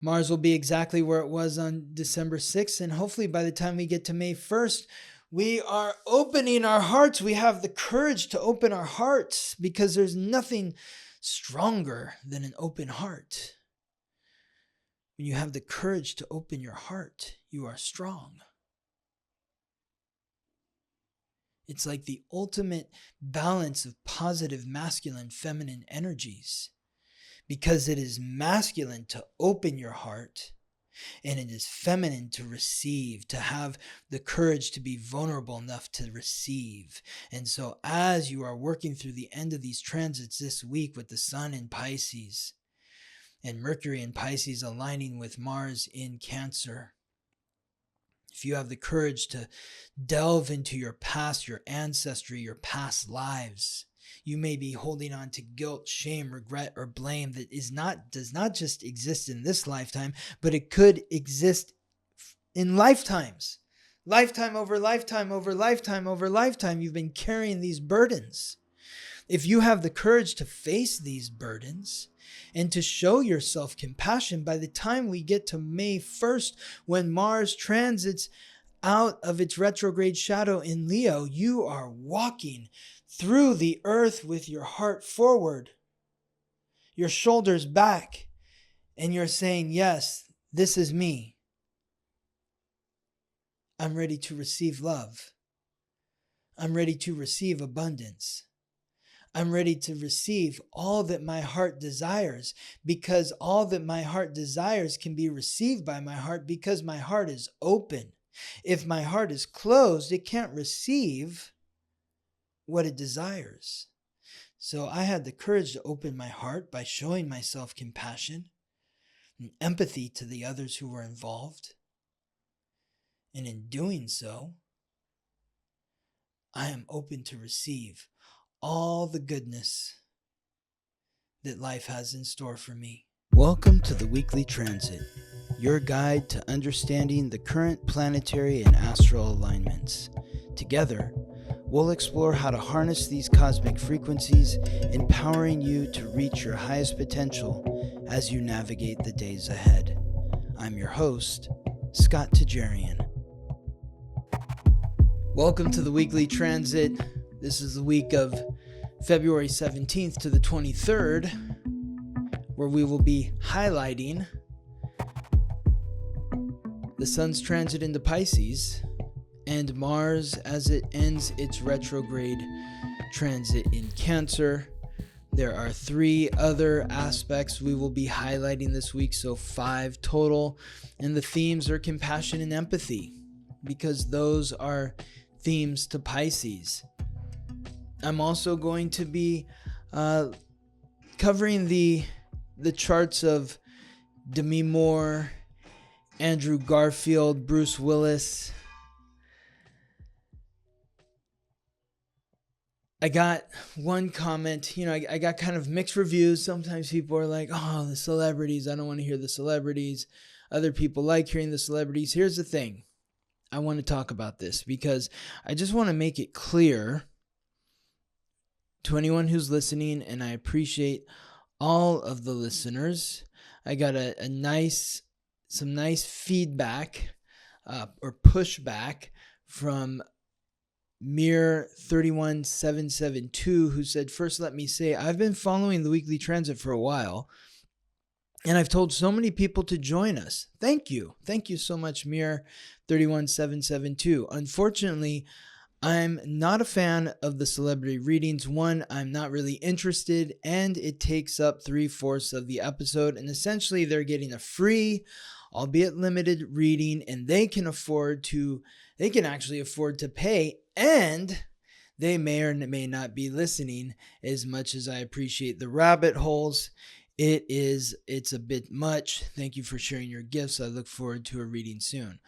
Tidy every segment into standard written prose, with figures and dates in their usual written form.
Mars will be exactly where it was on December 6th. And hopefully by the time we get to May 1st, we are opening our hearts. We have the courage to open our hearts because there's nothing stronger than an open heart. When you have the courage to open your heart, you are strong. It's like the ultimate balance of positive, masculine, feminine energies. Because it is masculine to open your heart, and it is feminine to receive, to have the courage to be vulnerable enough to receive. And so as you are working through the end of these transits this week with the Sun in Pisces and Mercury in Pisces aligning with Mars in Cancer, if you have the courage to delve into your past, your ancestry, your past lives, you may be holding on to guilt, shame, regret, or blame that does not just exist in this lifetime, but it could exist in lifetimes. Lifetime over lifetime over lifetime over lifetime, you've been carrying these burdens. If you have the courage to face these burdens and to show yourself compassion, by the time we get to May 1st, when Mars transits out of its retrograde shadow in Leo, you are walking through the earth with your heart forward, your shoulders back, and you're saying, yes, this is me. I'm ready to receive love. I'm ready to receive abundance. I'm ready to receive all that my heart desires, because all that my heart desires can be received by my heart because my heart is open. If my heart is closed, it can't receive what it desires. So I had the courage to open my heart by showing myself compassion and empathy to the others who were involved. And in doing so, I am open to receive all the goodness that life has in store for me. Welcome to the Weekly Transit, your guide to understanding the current planetary and astral alignments. Together, we'll explore how to harness these cosmic frequencies, empowering you to reach your highest potential as you navigate the days ahead. I'm your host, Scott Tejerian. Welcome to the Weekly Transit. This is the week of February 17th to the 23rd, where we will be highlighting the Sun's transit into Pisces and Mars as it ends its retrograde transit in Cancer. There are 3 other aspects we will be highlighting this week, so 5 total, and the themes are compassion and empathy, because those are themes to Pisces. I'm also going to be covering the charts of Demi Moore, Andrew Garfield, Bruce Willis. I got one comment, I got kind of mixed reviews. Sometimes people are like, oh, the celebrities, I don't want to hear the celebrities. Other people like hearing the celebrities. Here's the thing. I want to talk about this because I just want to make it clear to anyone who's listening, and I appreciate all of the listeners. I got some nice feedback or pushback from Mir31772, who said, first let me say, I've been following the Weekly Transit for a while, and I've told so many people to join us. Thank you. Thank you so much, Mir31772. Unfortunately, I'm not a fan of the celebrity readings. One, I'm not really interested, and it takes up 3/4 of the episode, and essentially they're getting a free, albeit limited reading, and they can actually afford to pay, and they may or may not be listening. As much as I appreciate the rabbit holes, it's a bit much. Thank you for sharing your gifts. I look forward to a reading soon.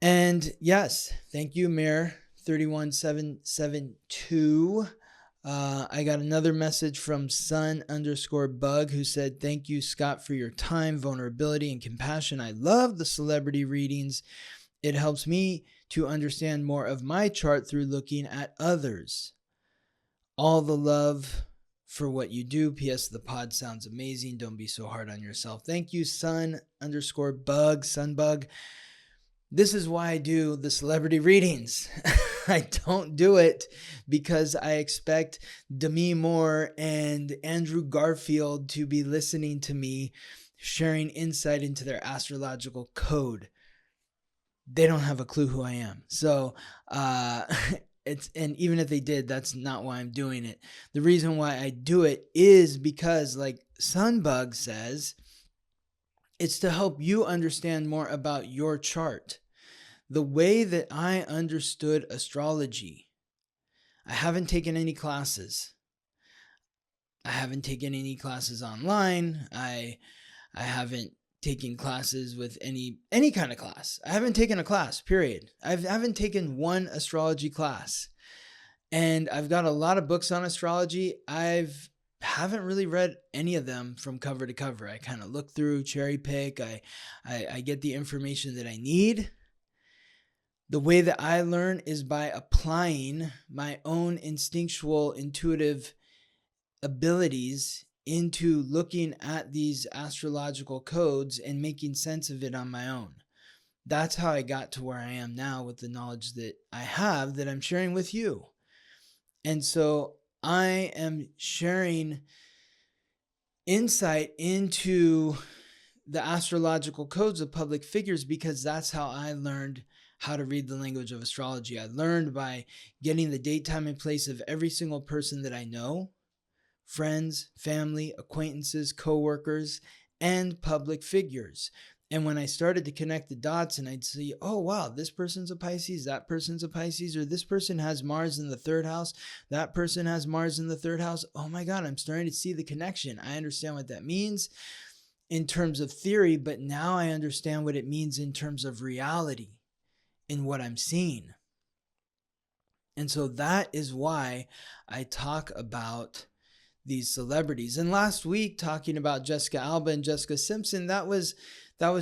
And yes, thank you, Mir31772. I got another message from Sun_Bug, who said, thank you, Scott, for your time, vulnerability, and compassion. I love the celebrity readings. It helps me to understand more of my chart through looking at others. All the love for what you do. P.S. The pod sounds amazing. Don't be so hard on yourself. Thank you, Sunbug. This is why I do the celebrity readings. I don't do it because I expect Demi Moore and Andrew Garfield to be listening to me, sharing insight into their astrological code. They don't have a clue who I am. So, and even if they did, that's not why I'm doing it. The reason why I do it is because, like Sunbug says, it's to help you understand more about your chart. The way that I understood astrology, I haven't taken any classes. I haven't taken any classes online. I haven't taken classes with any kind of class. I haven't taken a class, period. I haven't taken one astrology class. And I've got a lot of books on astrology. Haven't really read any of them from cover to cover. I kind of look through, cherry pick. I get the information that I need. The way that I learn is by applying my own instinctual, intuitive abilities into looking at these astrological codes and making sense of it on my own. That's how I got to where I am now with the knowledge that I have that I'm sharing with you. And so I am sharing insight into the astrological codes of public figures because that's how I learned how to read the language of astrology. I learned by getting the date, time, and place of every single person that I know, friends, family, acquaintances, coworkers, and public figures. And when I started to connect the dots and I'd see, oh, wow, this person's a Pisces, that person's a Pisces, or this person has Mars in the third house, that person has Mars in the third house. Oh my God, I'm starting to see the connection. I understand what that means in terms of theory, but now I understand what it means in terms of reality in what I'm seeing. And so that is why I talk about these celebrities. And last week, talking about Jessica Alba and Jessica Simpson, that was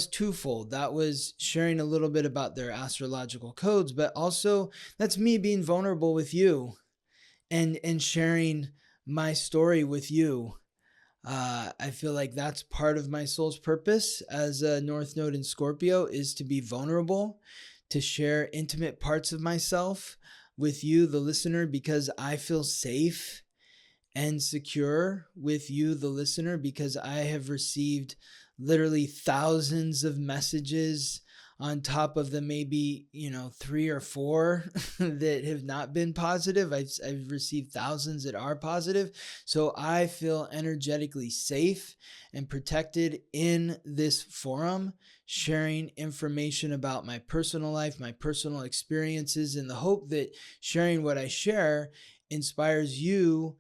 twofold. That was sharing a little bit about their astrological codes, but also that's me being vulnerable with you and sharing my story with you. I feel like that's part of my soul's purpose as a North Node in Scorpio, is to be vulnerable, to share intimate parts of myself with you, the listener, because I feel safe and secure with you, the listener, because I have received literally thousands of messages on top of the maybe, 3 or 4 that have not been positive. I've received thousands that are positive. So I feel energetically safe and protected in this forum, sharing information about my personal life, my personal experiences, in the hope that sharing what I share inspires you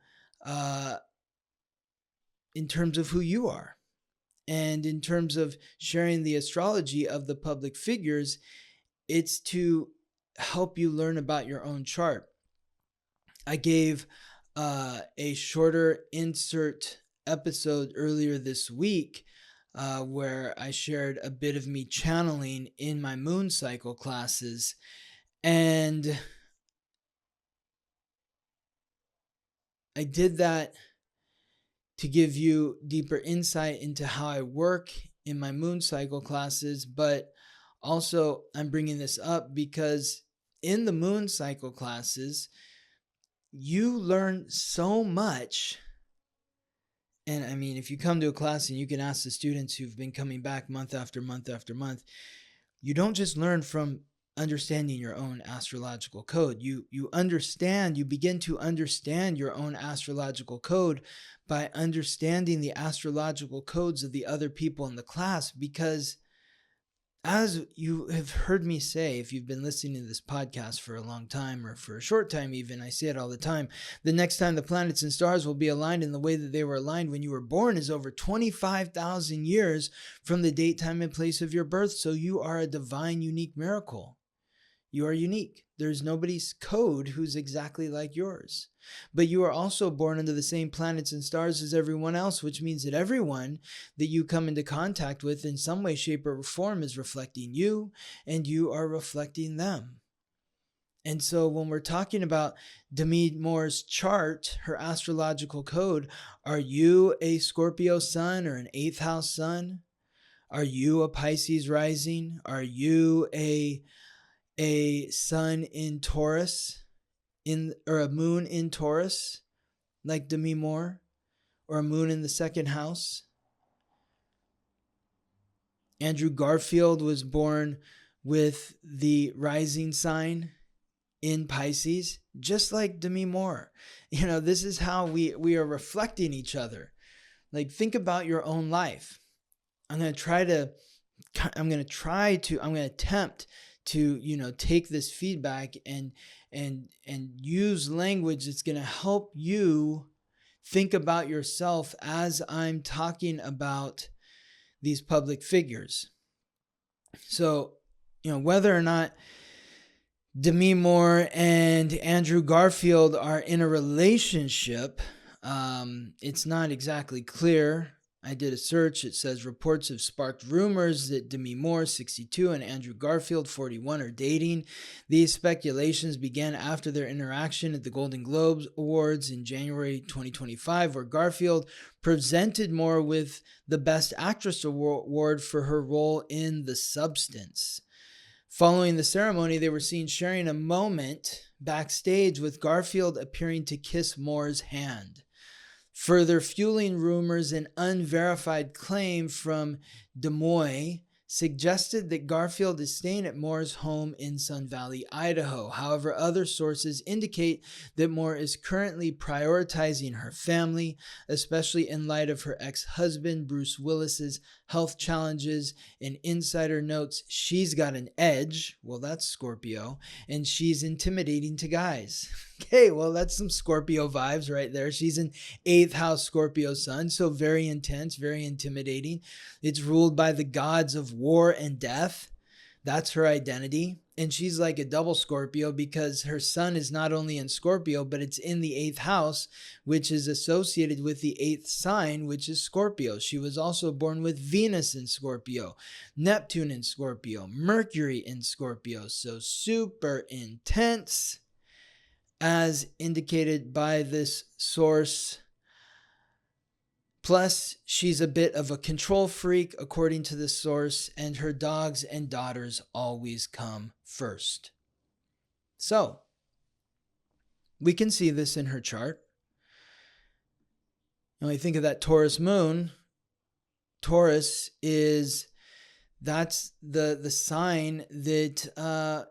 in terms of who you are. And in terms of sharing the astrology of the public figures, it's to help you learn about your own chart. I gave a shorter insert episode earlier this week where I shared a bit of me channeling in my moon cycle classes. And I did that to give you deeper insight into how I work in my moon cycle classes. But also I'm bringing this up because in the moon cycle classes, you learn so much. And I mean, if you come to a class and you can ask the students who've been coming back month after month after month, you don't just learn from understanding your own astrological code. You begin to understand your own astrological code by understanding the astrological codes of the other people in the class. Because as you have heard me say, if you've been listening to this podcast for a long time or for a short time even, I say it all the time, the next time the planets and stars will be aligned in the way that they were aligned when you were born is over 25,000 years from the date, time, and place of your birth. So you are a divine, unique miracle. You are unique. There's nobody's code who's exactly like yours. But you are also born under the same planets and stars as everyone else, which means that everyone that you come into contact with in some way, shape, or form is reflecting you, and you are reflecting them. And so when we're talking about Demi Moore's chart, her astrological code, are you a Scorpio sun or an 8th house sun? Are you a Pisces rising? Are you a sun in Taurus or a moon in Taurus like Demi Moore, or a moon in the 2nd house? Andrew Garfield was born with the rising sign in Pisces, just like Demi Moore. This is how we are reflecting each other. Like, think about your own life. I'm going to attempt to, take this feedback and use language that's going to help you think about yourself as I'm talking about these public figures. So, whether or not Demi Moore and Andrew Garfield are in a relationship, it's not exactly clear. I did a search. It says reports have sparked rumors that Demi Moore, 62, and Andrew Garfield, 41, are dating. These speculations began after their interaction at the Golden Globes Awards in January 2025, where Garfield presented Moore with the Best Actress award for her role in The Substance. Following the ceremony, they were seen sharing a moment backstage, with Garfield appearing to kiss Moore's hand, further fueling rumors. An unverified claim from Des Moines suggested that Garfield is staying at Moore's home in Sun Valley, Idaho. However, other sources indicate that Moore is currently prioritizing her family, especially in light of her ex-husband Bruce Willis's health challenges. An insider notes she's got an edge, well, that's Scorpio, and she's intimidating to guys. Okay, well, that's some Scorpio vibes right there. She's an 8th house Scorpio sun, so very intense, very intimidating. It's ruled by the gods of war and death. That's her identity. And she's like a double Scorpio because her sun is not only in Scorpio, but it's in the 8th house, which is associated with the 8th sign, which is Scorpio. She was also born with Venus in Scorpio, Neptune in Scorpio, Mercury in Scorpio. So super intense, as indicated by this source. Plus, she's a bit of a control freak, according to this source, and her dogs and daughters always come first. So, we can see this in her chart. When we think of that Taurus moon, Taurus that's the sign that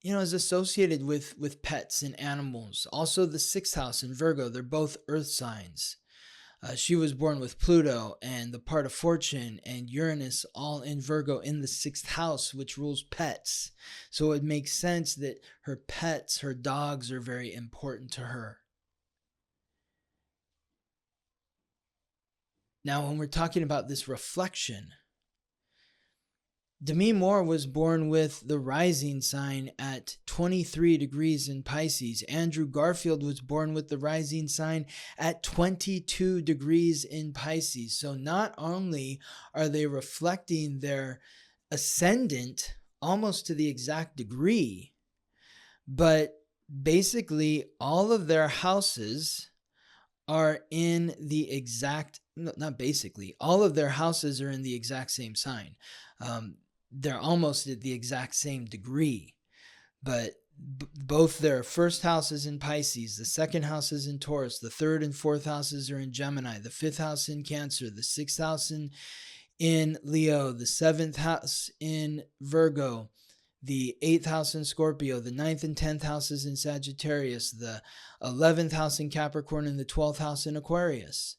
is associated with pets and animals. Also, the 6th house in Virgo, they're both earth signs. She was born with Pluto and the part of fortune and Uranus all in Virgo in the 6th house, which rules pets. So it makes sense that her pets, her dogs, are very important to her. Now, when we're talking about this reflection, Demi Moore was born with the rising sign at 23 degrees in Pisces. Andrew Garfield was born with the rising sign at 22 degrees in Pisces. So not only are they reflecting their ascendant almost to the exact degree, but basically all of their houses are in the exact, not basically, all of their houses are in the exact same sign. They're almost at the exact same degree, but both their first house is in Pisces, the second house is in Taurus, the third and fourth houses are in Gemini, the 5th house in Cancer, the 6th house in Leo, the 7th house in Virgo, the 8th house in Scorpio, the 9th and 10th houses in Sagittarius, the 11th house in Capricorn, and the 12th house in Aquarius.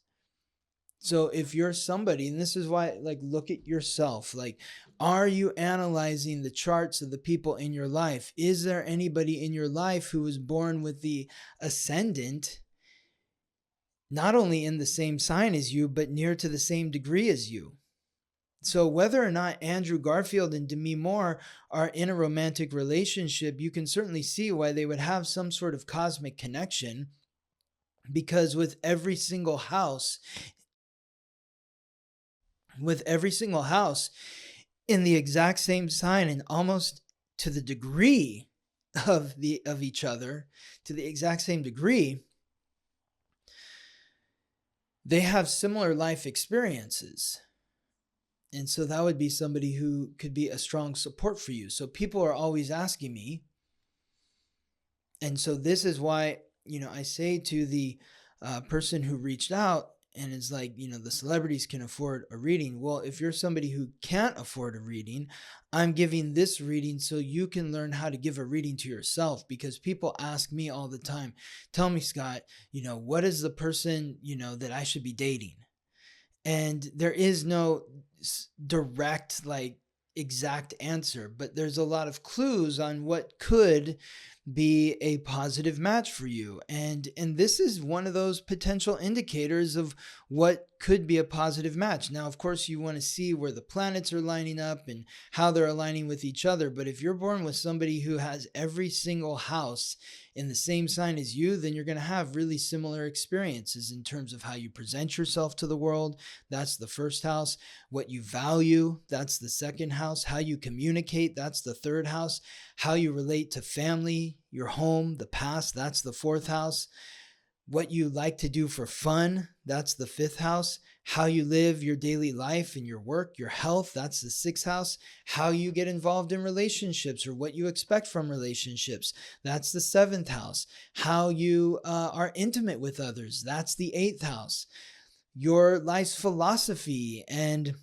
So if you're somebody, and this is why, look at yourself, are you analyzing the charts of the people in your life? Is there anybody in your life who was born with the ascendant, not only in the same sign as you, but near to the same degree as you? So whether or not Andrew Garfield and Demi Moore are in a romantic relationship, you can certainly see why they would have some sort of cosmic connection, because with every single house in the exact same sign and almost to the degree of each other to the exact same degree, they have similar life experiences. And so that would be somebody who could be a strong support for you. So people are always asking me. And so this is why, I say to the person who reached out and is like, the celebrities can afford a reading. Well, if you're somebody who can't afford a reading, I'm giving this reading so you can learn how to give a reading to yourself, because people ask me all the time, tell me, Scott, what is the person, that I should be dating? And there is no direct, exact answer, but there's a lot of clues on what could be a positive match for you. And this is one of those potential indicators of what could be a positive match. Now, of course, you want to see where the planets are lining up and how they're aligning with each other. But if you're born with somebody who has every single house in the same sign as you, then you're going to have really similar experiences in terms of how you present yourself to the world. That's the first house. What you value, that's the second house. How you communicate, that's the third house. How you relate to family, your home, the past, that's the fourth house. What you like to do for fun, that's the fifth house. How you live your daily life and your work, your health, that's the sixth house. How you get involved in relationships or what you expect from relationships, that's the seventh house. How you are intimate with others, that's the eighth house. Your life's philosophy and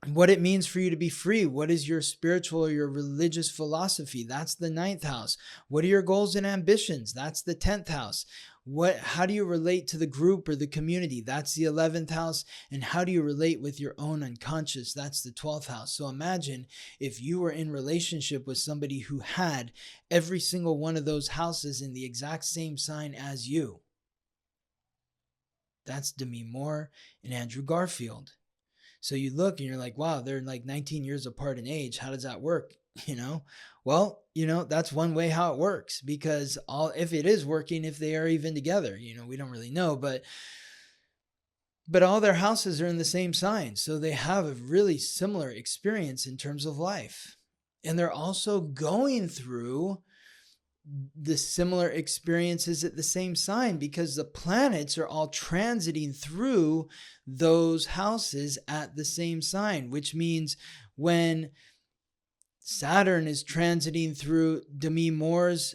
what it means for you to be free. What is your spiritual or your religious philosophy? That's the ninth house. What are your goals and ambitions? That's the 10th house. How do you relate to the group or the community? That's the 11th house. And how do you relate with your own unconscious? That's the 12th house. So imagine if you were in relationship with somebody who had every single one of those houses in the exact same sign as you. That's Demi Moore and Andrew Garfield. So you look and you're like, wow, they're like 19 years apart in age. How does that work? Well, that's one way how it works, because if it is working, if they are even together, we don't really know, but all their houses are in the same sign. So they have a really similar experience in terms of life. And they're also going through the similar experiences at the same sign, because the planets are all transiting through those houses at the same sign, which means when Saturn is transiting through Demi Moore's,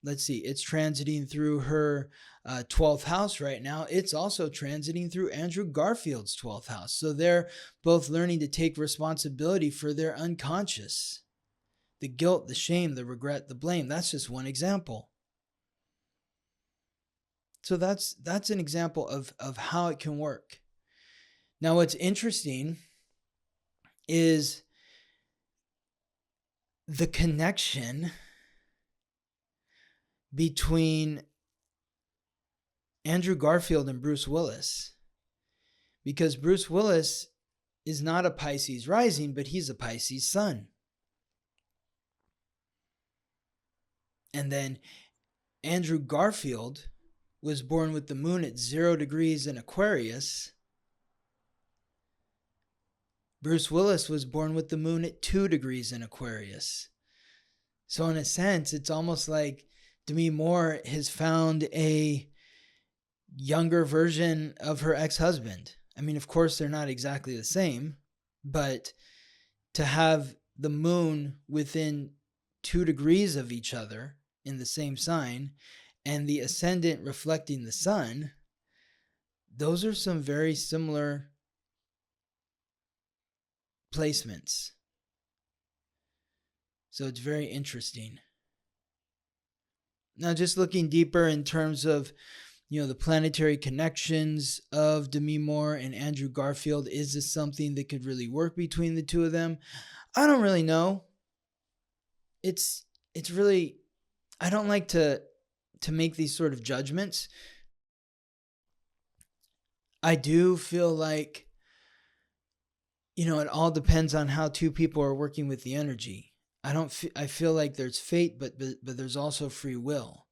it's transiting through her 12th house right now. It's also transiting through Andrew Garfield's 12th house. So they're both learning to take responsibility for their unconscious. The guilt, the shame, the regret, the blame. That's just one example. So that's an example of how it can work. Now, what's interesting is the connection between Andrew Garfield and Bruce Willis. Because Bruce Willis is not a Pisces rising, but he's a Pisces sun. And then Andrew Garfield was born with the moon at 0 degrees in Aquarius. Bruce Willis was born with the moon at 2 degrees in Aquarius. So in a sense, it's almost like Demi Moore has found a younger version of her ex-husband. I mean, of course, they're not exactly the same, but to have the moon within 2 degrees of each other in the same sign and the ascendant reflecting the sun, those are some very similar placements. So it's very interesting. Now, just looking deeper in terms of, the planetary connections of Demi Moore and Andrew Garfield, is this something that could really work between the two of them? I don't really know. It's really, I don't like to make these sort of judgments. I do feel like, it all depends on how two people are working with the energy. I feel like there's fate, but there's also free will.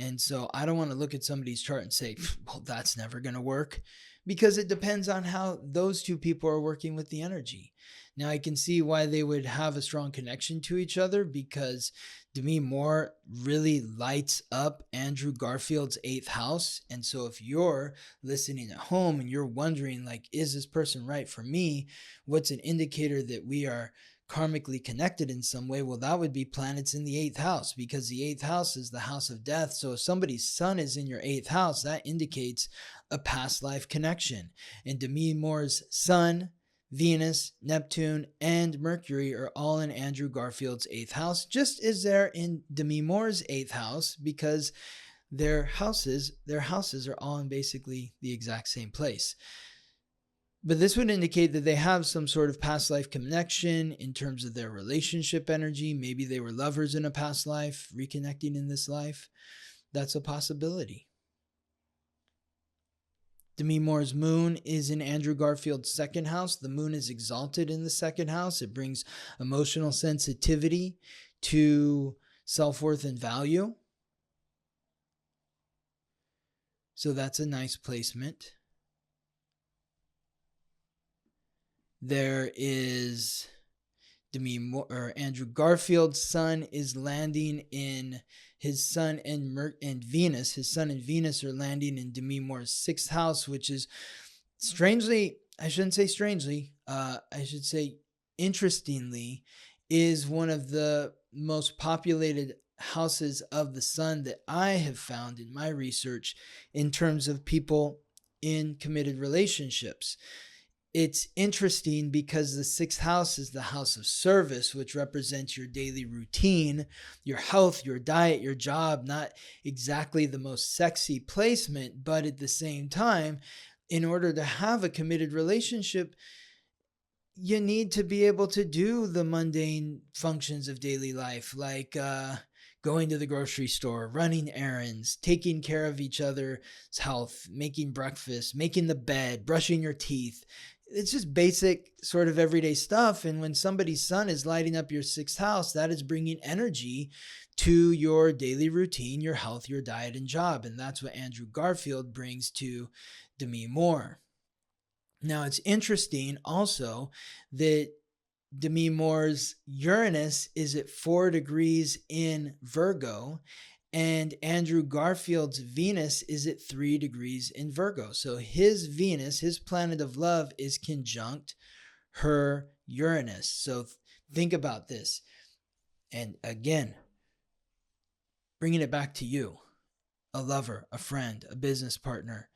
And so I don't want to look at somebody's chart and say, well, that's never going to work, because it depends on how those two people are working with the energy. Now I can see why they would have a strong connection to each other, because Demi Moore really lights up Andrew Garfield's 8th house. And so if you're listening at home and you're wondering, like, is this person right for me? What's an indicator that we are karmically connected in some way? Well, that would be planets in the 8th house, because the 8th house is the house of death. So if somebody's sun is in your 8th house, that indicates a past life connection. And Demi Moore's sun, Venus, Neptune, and Mercury are all in Andrew Garfield's 8th house, just as they're in Demi Moore's 8th house, because their houses are all in basically the exact same place. But this would indicate that they have some sort of past life connection in terms of their relationship energy. Maybe they were lovers in a past life, reconnecting in this life. That's a possibility. Demi Moore's moon is in Andrew Garfield's 2nd house. The moon is exalted in the 2nd house. It brings emotional sensitivity to self-worth and value. So that's a nice placement. There is Andrew Garfield's sun is landing in his sun and Venus. His sun and Venus are landing in Demi Moore's 6th house, which is interestingly, is one of the most populated houses of the sun that I have found in my research in terms of people in committed relationships. It's interesting because the 6th house is the house of service, which represents your daily routine, your health, your diet, your job. Not exactly the most sexy placement, but at the same time, in order to have a committed relationship, you need to be able to do the mundane functions of daily life, like going to the grocery store, running errands, taking care of each other's health, making breakfast, making the bed, brushing your teeth. It's just basic sort of everyday stuff. And when somebody's sun is lighting up your 6th house, that is bringing energy to your daily routine, your health, your diet, and job. And that's what Andrew Garfield brings to Demi Moore. Now, it's interesting also that Demi Moore's Uranus is at 4 degrees in Virgo, and Andrew Garfield's Venus is at 3 degrees in Virgo. So his Venus, his planet of love, is conjunct her Uranus. So think about this. And again, bringing it back to you, a lover, a friend, a business partner.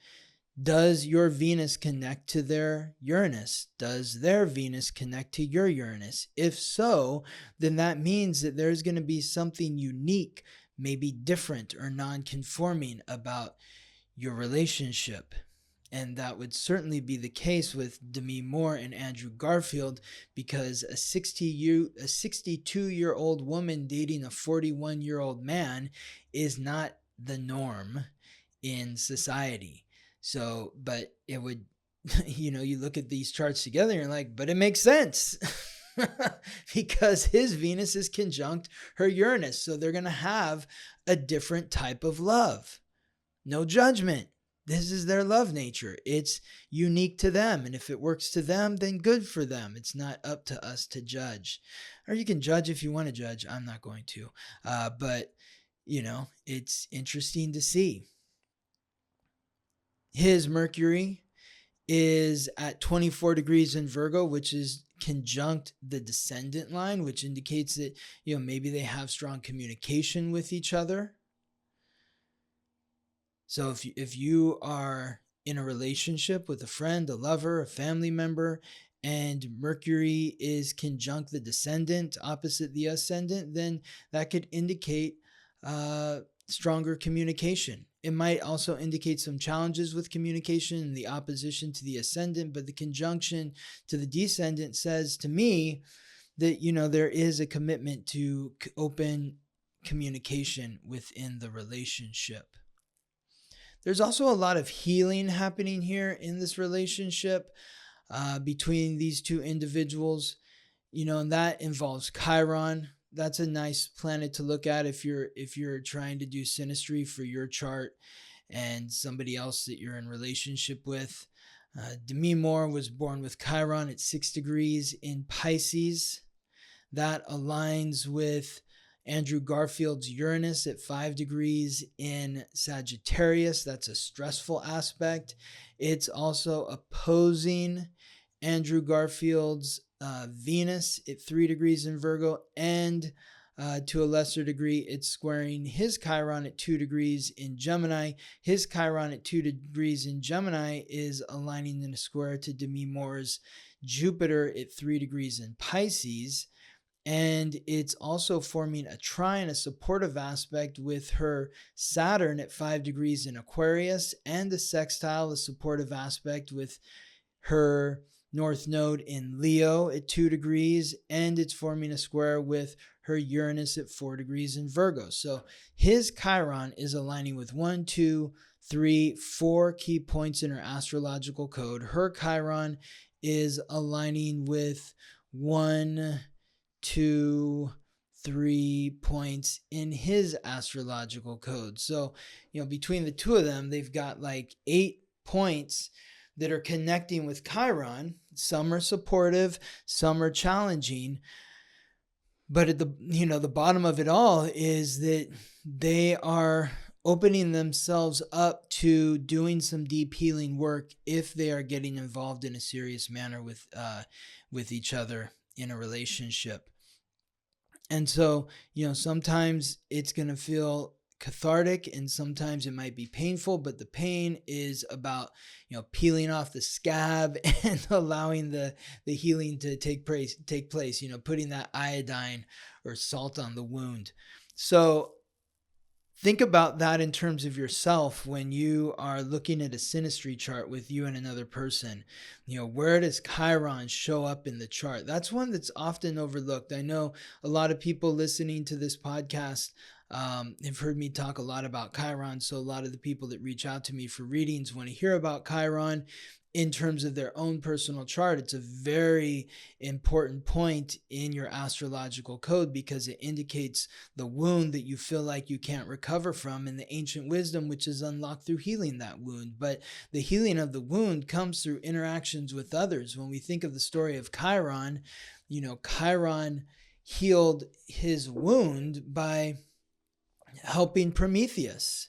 Does your Venus connect to their Uranus? Does their Venus connect to your Uranus? If so, then that means that there's going to be something unique, maybe different or non-conforming about your relationship. And that would certainly be the case with Demi Moore and Andrew Garfield, because a 62-year-old woman dating a 41-year-old man is not the norm in society. So, but it would, you look at these charts together and you're like, but it makes sense because his Venus is conjunct her Uranus. So they're going to have a different type of love. No judgment. This is their love nature. It's unique to them. And if it works to them, then good for them. It's not up to us to judge. Or you can judge if you want to judge. I'm not going to. But, it's interesting to see. His Mercury is at 24 degrees in Virgo, which is conjunct the descendant line, which indicates that, maybe they have strong communication with each other. So if you are in a relationship with a friend, a lover, a family member, and Mercury is conjunct the descendant opposite the ascendant, then that could indicate stronger communication. It might also indicate some challenges with communication and the opposition to the ascendant, but the conjunction to the descendant says to me that, there is a commitment to open communication within the relationship. There's also a lot of healing happening here in this relationship between these two individuals, and that involves Chiron. That's a nice planet to look at if you're trying to do synastry for your chart and somebody else that you're in relationship with. Demi Moore was born with Chiron at 6 degrees in Pisces. That aligns with Andrew Garfield's Uranus at 5 degrees in Sagittarius. That's a stressful aspect. It's also opposing Andrew Garfield's Venus at 3 degrees in Virgo, and to a lesser degree, it's squaring his Chiron at 2 degrees in Gemini. His Chiron at 2 degrees in Gemini is aligning in a square to Demi Moore's Jupiter at 3 degrees in Pisces. And it's also forming a trine, a supportive aspect with her Saturn at 5 degrees in Aquarius, and a sextile, a supportive aspect with her North Node in Leo at 2 degrees, and it's forming a square with her Uranus at 4 degrees in Virgo. So his Chiron is aligning with 1, 2, 3, 4 key points in her astrological code. Her Chiron is aligning with 1, 2, 3 points in his astrological code. So, between the two of them, they've got like 8 points that are connecting with Chiron. Some are supportive, some are challenging. But at the bottom of it all is that they are opening themselves up to doing some deep healing work if they are getting involved in a serious manner with each other in a relationship. And so, sometimes it's going to feel cathartic and sometimes it might be painful, but the pain is about, peeling off the scab and allowing the healing to take place, putting that iodine or salt on the wound. So think about that in terms of yourself when you are looking at a synastry chart with you and another person. Where does Chiron show up in the chart? That's one that's often overlooked. I know a lot of people listening to this podcast have heard me talk a lot about Chiron. So a lot of the people that reach out to me for readings want to hear about Chiron in terms of their own personal chart. It's a very important point in your astrological code because it indicates the wound that you feel like you can't recover from and the ancient wisdom which is unlocked through healing that wound. But the healing of the wound comes through interactions with others. When we think of the story of Chiron, Chiron healed his wound by helping Prometheus.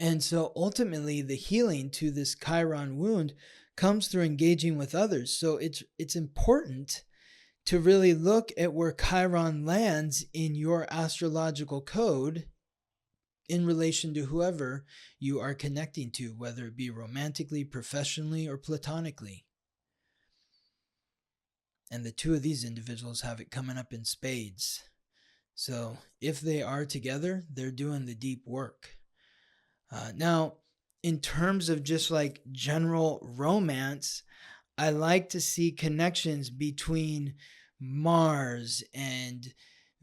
And so ultimately the healing to this Chiron wound comes through engaging with others. So it's important to really look at where Chiron lands in your astrological code in relation to whoever you are connecting to, whether it be romantically, professionally, or platonically. And the two of these individuals have it coming up in spades. So if they are together, they're doing the deep work. Now, in terms of just like general romance, I like to see connections between Mars and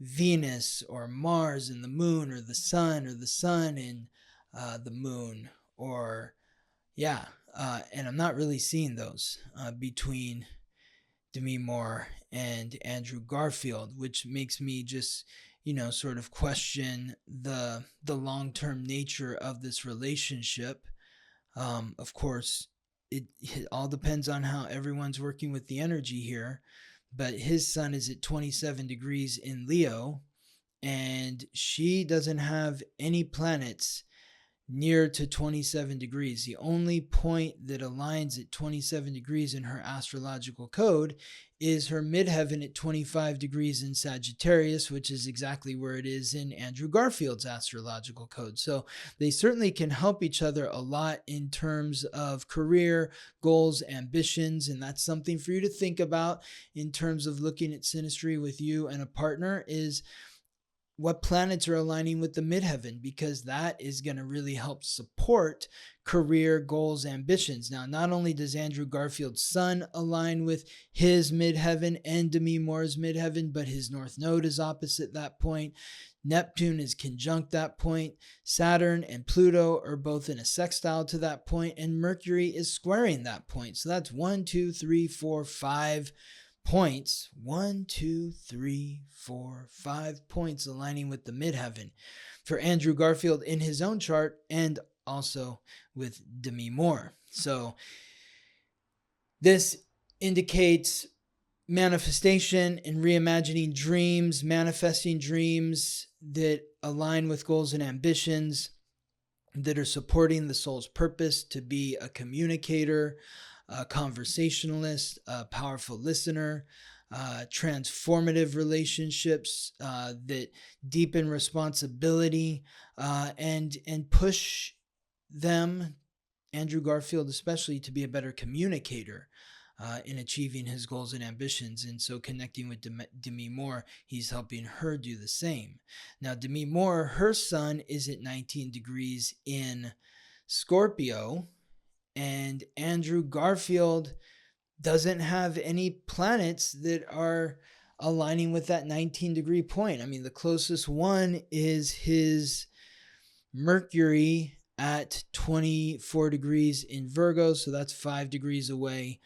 Venus, or Mars and the moon, or the sun and the moon, and I'm not really seeing those between Demi Moore and Andrew Garfield, which makes me just sort of question the long-term nature of this relationship. Of course, it all depends on how everyone's working with the energy here, but his sun is at 27 degrees in Leo, and she doesn't have any planets near to 27 degrees. The only point that aligns at 27 degrees in her astrological code is her midheaven at 25 degrees in Sagittarius, which is exactly where it is in Andrew Garfield's astrological code. So they certainly can help each other a lot in terms of career, goals, ambitions, and that's something for you to think about in terms of looking at synastry with you and a partner is what planets are aligning with the midheaven, because that is going to really help support career, goals, ambitions. Now, not only does Andrew Garfield's sun align with his midheaven and Demi Moore's midheaven, but his North Node is opposite that point. Neptune is conjunct that point. Saturn and Pluto are both in a sextile to that point, and Mercury is squaring that point. So that's 1, 2, 3, 4, 5 points. 1, 2, 3, 4, 5 points aligning with the midheaven for Andrew Garfield in his own chart and also with Demi Moore. So This indicates manifestation and reimagining dreams, manifesting dreams that align with goals and ambitions, that are supporting the soul's purpose to be a communicator, a conversationalist, a powerful listener, transformative relationships that deepen responsibility and push them, Andrew Garfield especially, to be a better communicator in achieving his goals and ambitions. And so connecting with Demi Moore, he's helping her do the same. Now, Demi Moore, her sun is at 19 degrees in Scorpio, and Andrew Garfield doesn't have any planets that are aligning with that 19-degree point. I mean, the closest one is his Mercury at 24 degrees in Virgo, so that's 5 degrees away.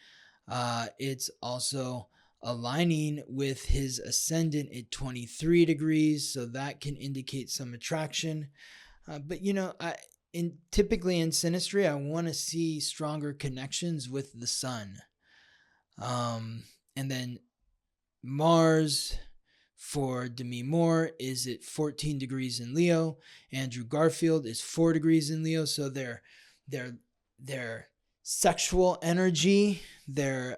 It's also aligning with his ascendant at 23 degrees, so that can indicate some attraction. But typically in synastry, I want to see stronger connections with the sun. And then Mars for Demi Moore is at 14 degrees in Leo. Andrew Garfield is 4 degrees in Leo. So their sexual energy, their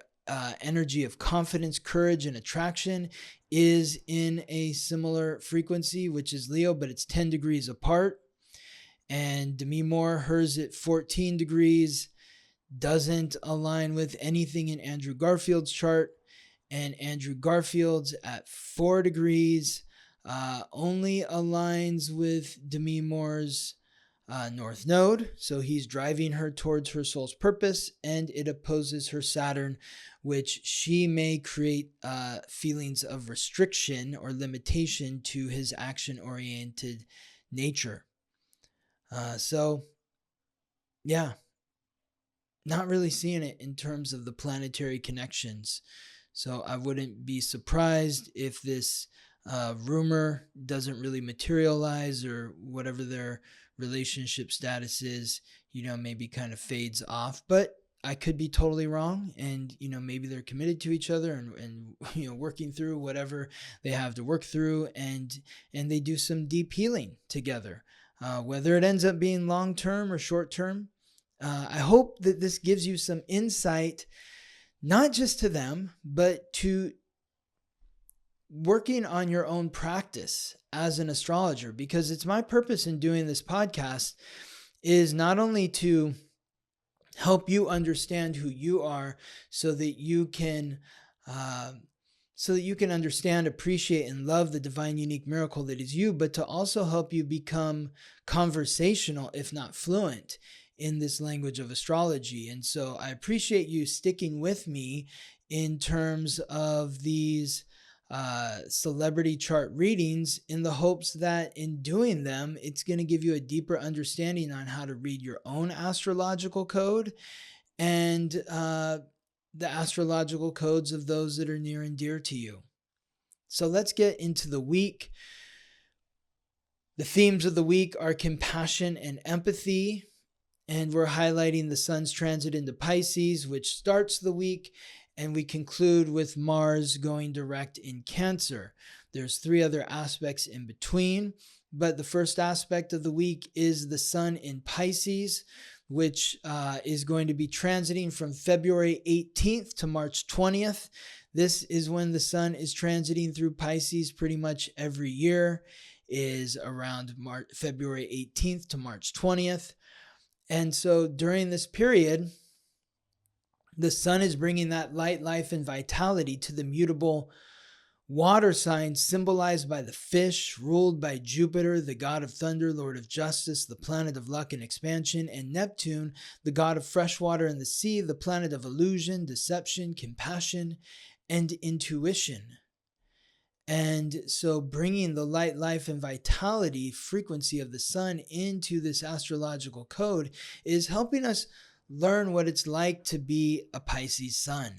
energy of confidence, courage, and attraction is in a similar frequency, which is Leo, but it's 10 degrees apart. And Demi Moore, hers at 14 degrees, doesn't align with anything in Andrew Garfield's chart. And Andrew Garfield's at 4 degrees only aligns with Demi Moore's North Node. So he's driving her towards her soul's purpose, and it opposes her Saturn, which she may create feelings of restriction or limitation to his action-oriented nature. Not really seeing it in terms of the planetary connections. So I wouldn't be surprised if this rumor doesn't really materialize, or whatever their relationship status is, maybe kind of fades off. But I could be totally wrong, and maybe they're committed to each other and working through whatever they have to work through, and they do some deep healing together. Whether it ends up being long-term or short-term, I hope that this gives you some insight, not just to them, but to working on your own practice as an astrologer, because it's my purpose in doing this podcast is not only to help you understand who you are so that you can understand, appreciate, and love the divine, unique miracle that is you, but to also help you become conversational, if not fluent, in this language of astrology. And so I appreciate you sticking with me in terms of these celebrity chart readings, in the hopes that in doing them, it's going to give you a deeper understanding on how to read your own astrological code and the astrological codes of those that are near and dear to you. So let's get into the week. The themes of the week are compassion and empathy. And we're highlighting the sun's transit into Pisces, which starts the week, and we conclude with Mars going direct in Cancer. There's 3 other aspects in between, but the first aspect of the week is the sun in Pisces, which is going to be transiting from February 18th to March 20th. This is when the sun is transiting through Pisces pretty much every year, is around February 18th to March 20th. And so during this period, the sun is bringing that light, life, and vitality to the mutable water signs symbolized by the fish, ruled by Jupiter, the god of thunder, lord of justice, the planet of luck and expansion, and Neptune, the god of fresh water and the sea, the planet of illusion, deception, compassion, and intuition. And so bringing the light, life, and vitality frequency of the sun into this astrological code is helping us learn what it's like to be a Pisces sun,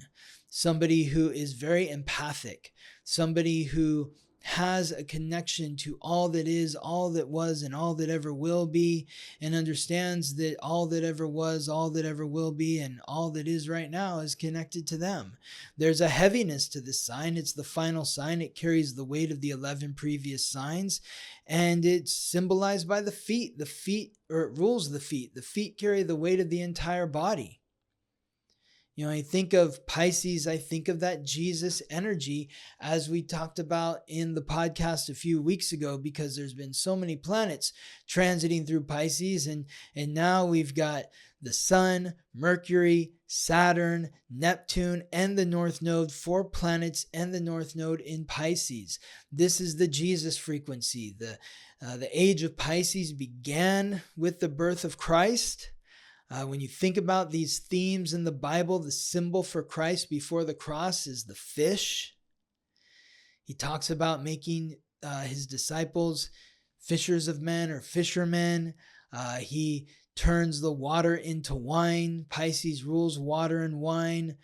somebody who is very empathic, somebody who has a connection to all that is, all that was, and all that ever will be, and understands that all that ever was, all that ever will be, and all that is right now is connected to them. There's a heaviness to this sign. It's the final sign. It carries the weight of the 11 previous signs, and it's symbolized by the feet. The feet, or it rules the feet. The feet carry the weight of the entire body. I think of Pisces, I think of that Jesus energy, as we talked about in the podcast a few weeks ago, because there's been so many planets transiting through Pisces, and now we've got the Sun, Mercury, Saturn, Neptune, and the North Node, 4 planets and the North Node in Pisces. This is the Jesus frequency. The age of Pisces began with the birth of Christ. When you think about these themes in the Bible, the symbol for Christ before the cross is the fish. He talks about making his disciples fishers of men or fishermen. He turns the water into wine. Pisces rules water and wine.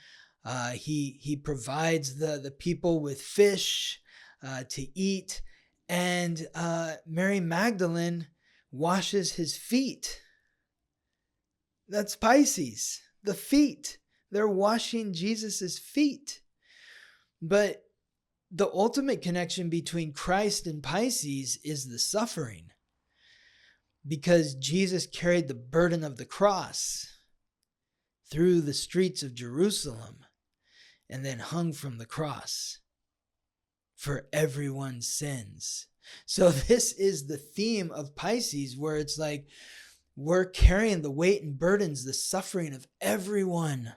He provides the people with fish to eat. And Mary Magdalene washes his feet. That's Pisces, the feet. They're washing Jesus's feet. But the ultimate connection between Christ and Pisces is the suffering, because Jesus carried the burden of the cross through the streets of Jerusalem and then hung from the cross for everyone's sins. So this is the theme of Pisces, where it's like, we're carrying the weight and burdens, the suffering of everyone.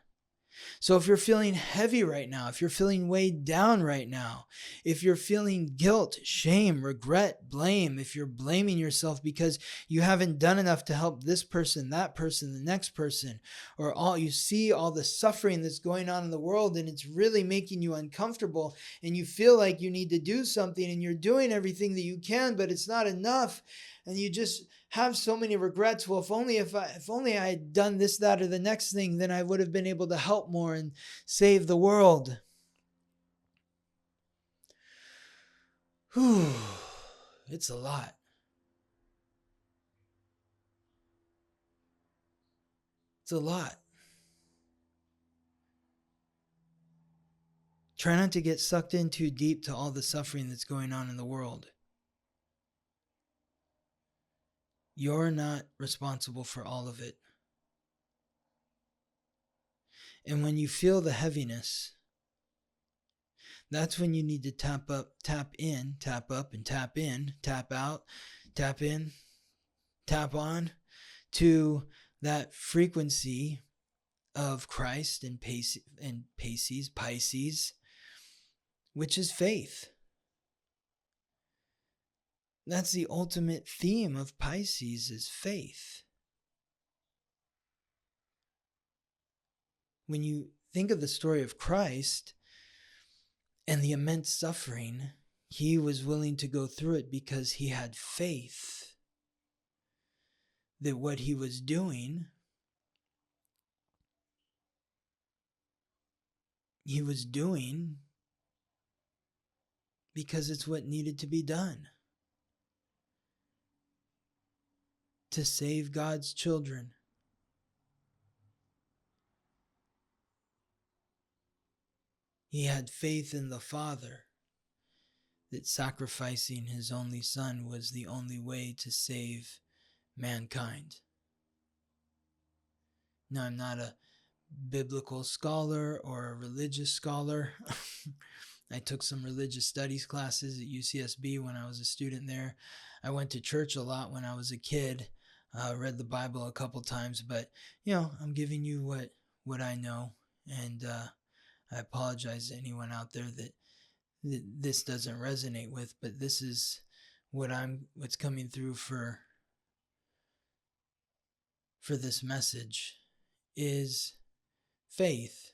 So if you're feeling heavy right now, if you're feeling weighed down right now, if you're feeling guilt, shame, regret, blame, if you're blaming yourself because you haven't done enough to help this person, that person, the next person, or you see all the suffering that's going on in the world and it's really making you uncomfortable, and you feel like you need to do something and you're doing everything that you can, but it's not enough, and you just have so many regrets. Well, if only I had done this, that, or the next thing, then I would have been able to help more and save the world. Whew. It's a lot. It's a lot. Try not to get sucked in too deep to all the suffering that's going on in the world. You're not responsible for all of it. And when you feel the heaviness, that's when you need to tap up, tap in, tap up and tap in, tap out, tap in, tap on to that frequency of Christ and Pisces, which is faith. That's the ultimate theme of Pisces, is faith. When you think of the story of Christ and the immense suffering, he was willing to go through it because he had faith that what he was doing, he was doing because it's what needed to be done to save God's children. He had faith in the Father that sacrificing his only Son was the only way to save mankind. Now, I'm not a biblical scholar or a religious scholar. I took some religious studies classes at UCSB when I was a student there. I went to church a lot when I was a kid. Read the Bible a couple times, but I'm giving you what I know, and I apologize to anyone out there that this doesn't resonate with, but this is what's coming through for this message is faith.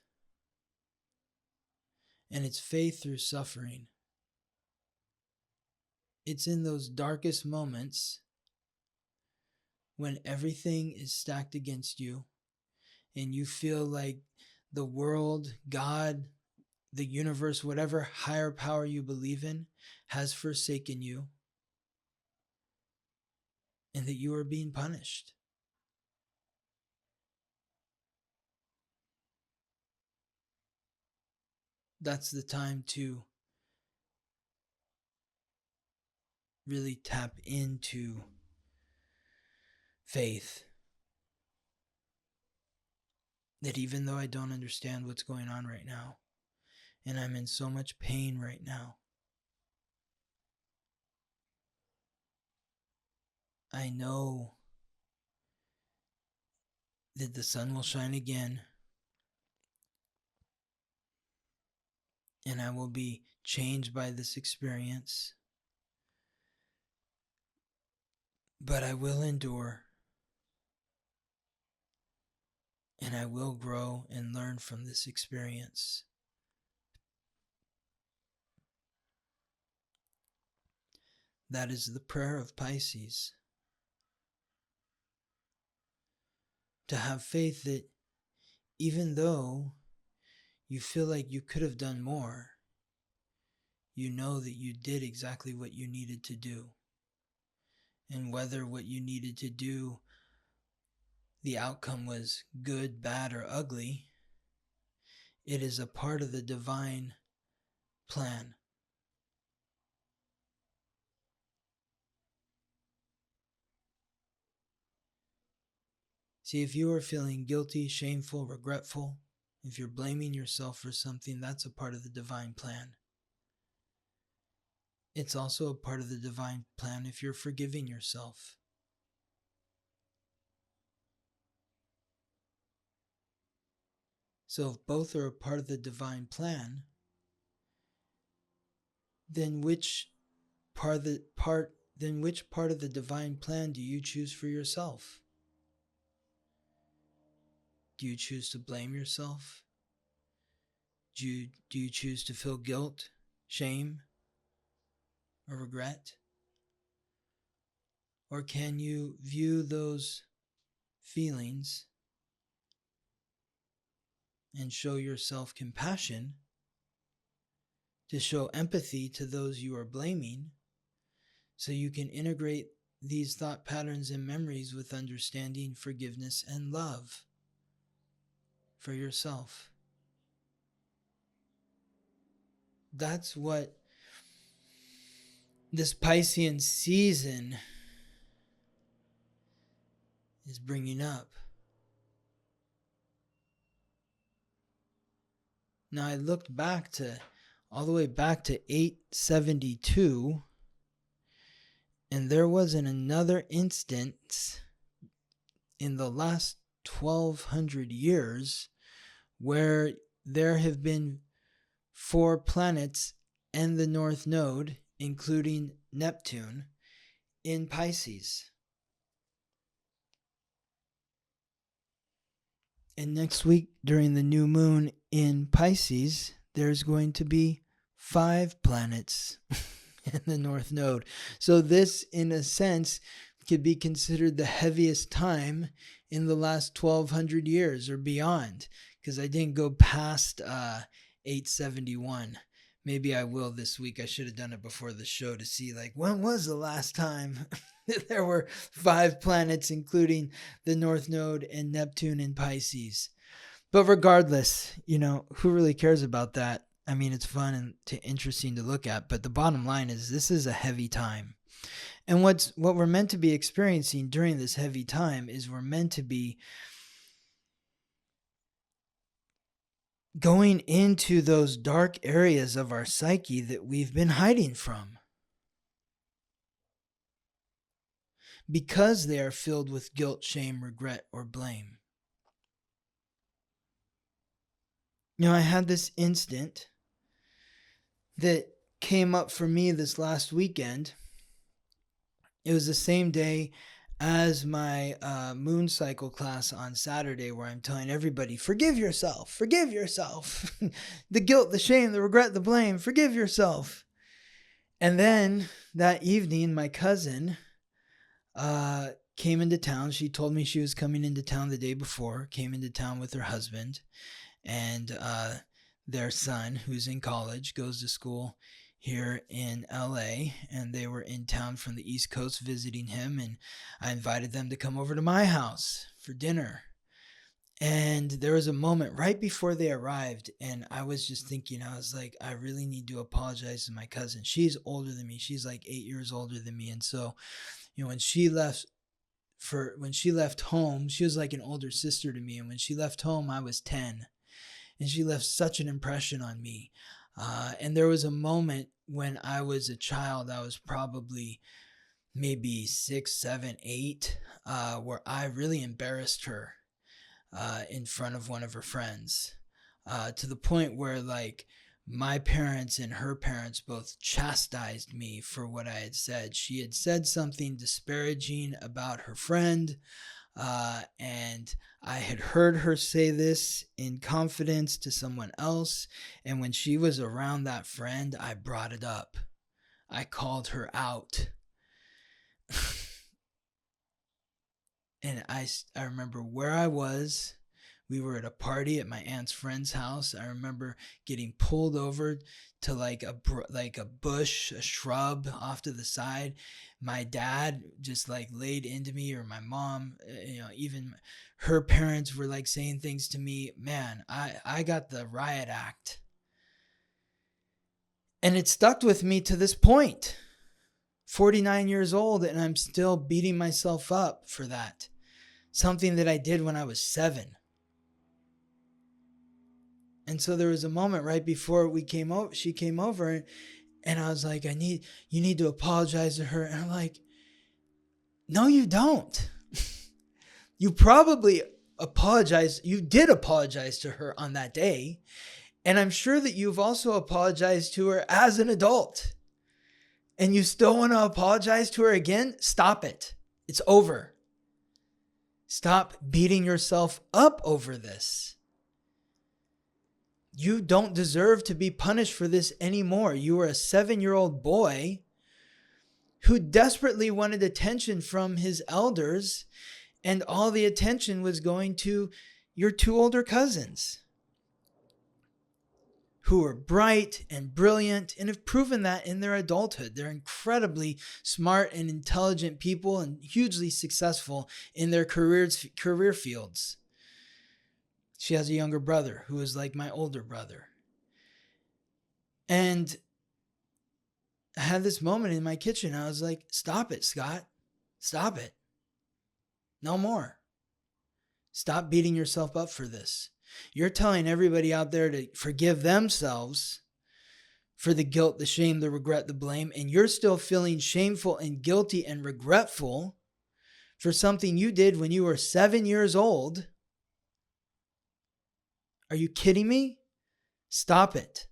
And it's faith through suffering. It's in those darkest moments when everything is stacked against you and you feel like the world, God, the universe, whatever higher power you believe in, has forsaken you, and that you are being punished. That's the time to really tap into faith. That even though I don't understand what's going on right now, and I'm in so much pain right now, I know that the sun will shine again, and I will be changed by this experience. But I will endure, and I will grow and learn from this experience. That is the prayer of Pisces. To have faith that even though you feel like you could have done more, you know that you did exactly what you needed to do. And whether what you needed to do, the outcome was good, bad, or ugly, it is a part of the divine plan. See, if you are feeling guilty, shameful, regretful, if you're blaming yourself for something, that's a part of the divine plan. It's also a part of the divine plan if you're forgiving yourself. So if both are a part of the divine plan, then which part of the divine plan do you choose for yourself? Do you choose to blame yourself? Do you choose to feel guilt, shame, or regret? Or can you view those feelings and show yourself compassion, to show empathy to those you are blaming, so you can integrate these thought patterns and memories with understanding, forgiveness, and love for yourself? That's what this Piscean season is bringing up. Now I looked back all the way back to 872, and there wasn't another instance in the last 1200 years where there have been 4 planets and the North Node, including Neptune, in Pisces. And next week, during the new moon in Pisces, there's going to be 5 planets in the North Node. So this, in a sense, could be considered the heaviest time in the last 1200 years or beyond, because I didn't go past 871. Maybe I will this week. I should have done it before the show to see, like, when was the last time there were 5 planets, including the North Node and Neptune in Pisces. But regardless, who really cares about that? I mean, it's fun and interesting to look at, but the bottom line is this is a heavy time. And what we're meant to be experiencing during this heavy time is we're meant to be going into those dark areas of our psyche that we've been hiding from, because they are filled with guilt, shame, regret, or blame. I had this instant that came up for me this last weekend. It was the same day as my moon cycle class on Saturday, where I'm telling everybody, forgive yourself, forgive yourself. The guilt, the shame, the regret, the blame, forgive yourself. And then that evening, my cousin came into town. She told me she was coming into town the day before, came into town with her husband. And their son, who's in college, goes to school here in LA, and they were in town from the East Coast visiting him, and I invited them to come over to my house for dinner. And there was a moment right before they arrived, and I was just thinking, I was like, I really need to apologize to my cousin. She's older than me. She's like 8 years older than me. And so, when she left home, she was like an older sister to me. And when she left home, I was 10, and she left such an impression on me. And there was a moment when I was a child, I was probably maybe 6, 7, 8, where I really embarrassed her in front of one of her friends, to the point where like my parents and her parents both chastised me for what I had said. She had said something disparaging about her friend, and I had heard her say this in confidence to someone else. And when she was around that friend, I brought it up. I called her out. And I remember where I was. We were at a party at my aunt's friend's house. I remember getting pulled over to like a bush, a shrub off to the side. My dad just like laid into me, or my mom, even her parents were like saying things to me. Man, I got the riot act. And it stuck with me to this point. 49 years old, and I'm still beating myself up for that. Something that I did when I was 7. And so there was a moment right before she came over, and I was like, you need to apologize to her. And I'm like, no, you don't. You probably apologized. You did apologize to her on that day. And I'm sure that you've also apologized to her as an adult. And you still want to apologize to her again? Stop it. It's over. Stop beating yourself up over this. You don't deserve to be punished for this anymore. You are a 7-year-old boy who desperately wanted attention from his elders, and all the attention was going to your 2 older cousins, who are bright and brilliant and have proven that in their adulthood. They're incredibly smart and intelligent people and hugely successful in their career fields. She has a younger brother who is like my older brother. And I had this moment in my kitchen. I was like, stop it, Scott. Stop it. No more. Stop beating yourself up for this. You're telling everybody out there to forgive themselves for the guilt, the shame, the regret, the blame, and you're still feeling shameful and guilty and regretful for something you did when you were 7 years old. Are you kidding me? Stop it.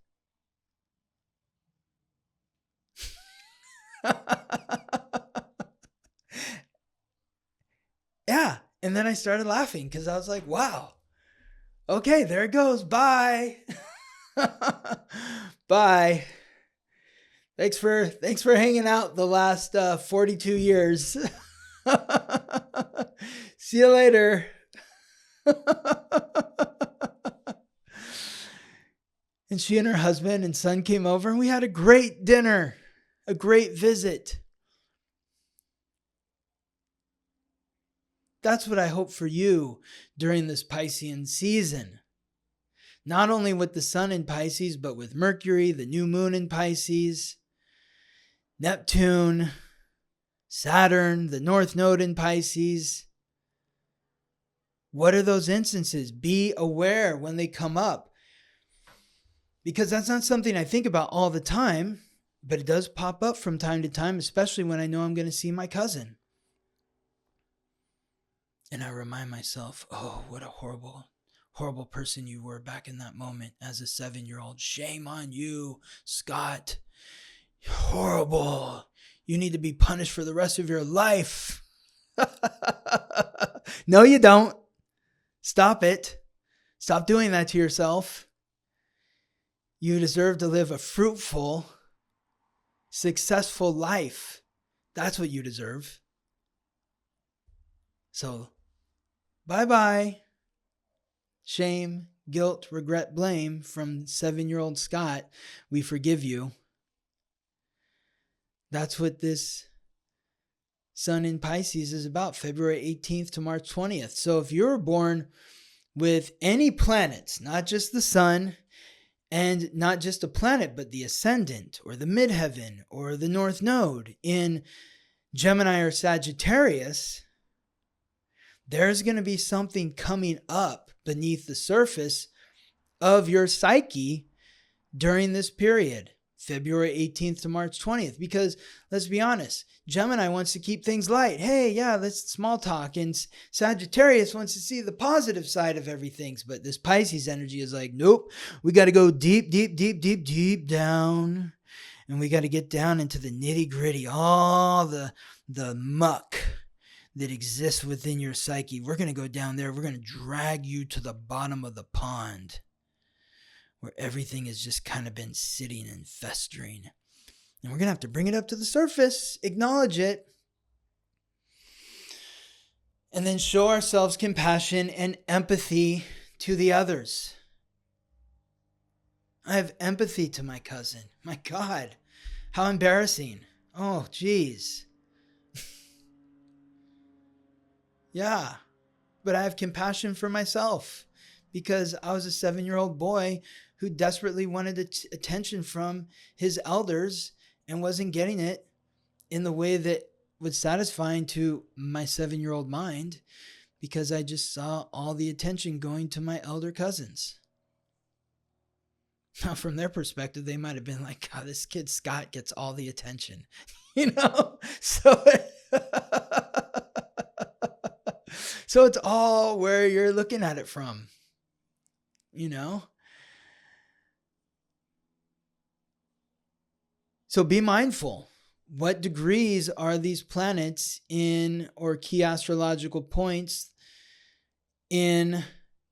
Yeah. And then I started laughing because I was like, wow. Okay, there it goes. Bye. Bye. Thanks for hanging out the last 42 years. See you later. And she and her husband and son came over, and we had a great dinner, a great visit. That's what I hope for you during this Piscean season. Not only with the sun in Pisces, but with Mercury, the new moon in Pisces, Neptune, Saturn, the North Node in Pisces. What are those instances? Be aware when they come up. Because that's not something I think about all the time, but it does pop up from time to time, especially when I know I'm going to see my cousin. And I remind myself, oh, what a horrible person you were back in that moment as a 7-year-old. Shame on you, Scott. Horrible. You need to be punished for the rest of your life. No, you don't. Stop it. Stop doing that to yourself. You deserve to live a fruitful, successful life. That's what you deserve. So, bye-bye. Shame, guilt, regret, blame from 7-year-old Scott, we forgive you. That's what this Sun in Pisces is about, February 18th to March 20th. So if you're born with any planets, not just the sun, and not just a planet, but the ascendant or the midheaven or the north node in Gemini or Sagittarius, there's going to be something coming up beneath the surface of your psyche during this period, February 18th to March 20th. Because let's be honest, Gemini wants to keep things light. Hey, yeah, let's small talk. And Sagittarius wants to see the positive side of everything. But this Pisces energy is like, nope, we got to go deep, deep, deep, deep, deep down. And we got to get down into the nitty gritty, all the muck that exists within your psyche. We're going to go down there. We're going to drag you to the bottom of the pond where everything has just kind of been sitting and festering. And we're going to have to bring it up to the surface, acknowledge it, and then show ourselves compassion and empathy to the others. I have empathy to my cousin. My God, how embarrassing. Oh, geez. Yeah, but I have compassion for myself because I was a 7-year-old boy who desperately wanted attention from his elders and wasn't getting it in the way that was satisfying to my 7-year-old mind because I just saw all the attention going to my elder cousins. Now, from their perspective, they might have been like, God, this kid Scott gets all the attention, So, so it's all where you're looking at it from, So be mindful. What degrees are these planets in, or key astrological points in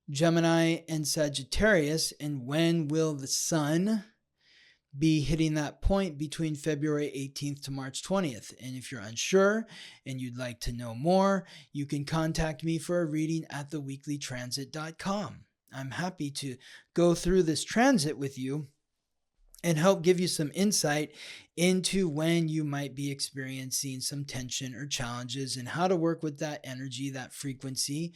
Gemini and Sagittarius, and when will the sun be hitting that point between February 18th to March 20th? And if you're unsure and you'd like to know more, you can contact me for a reading at theweeklytransit.com. I'm happy to go through this transit with you and help give you some insight into when you might be experiencing some tension or challenges and how to work with that energy, that frequency,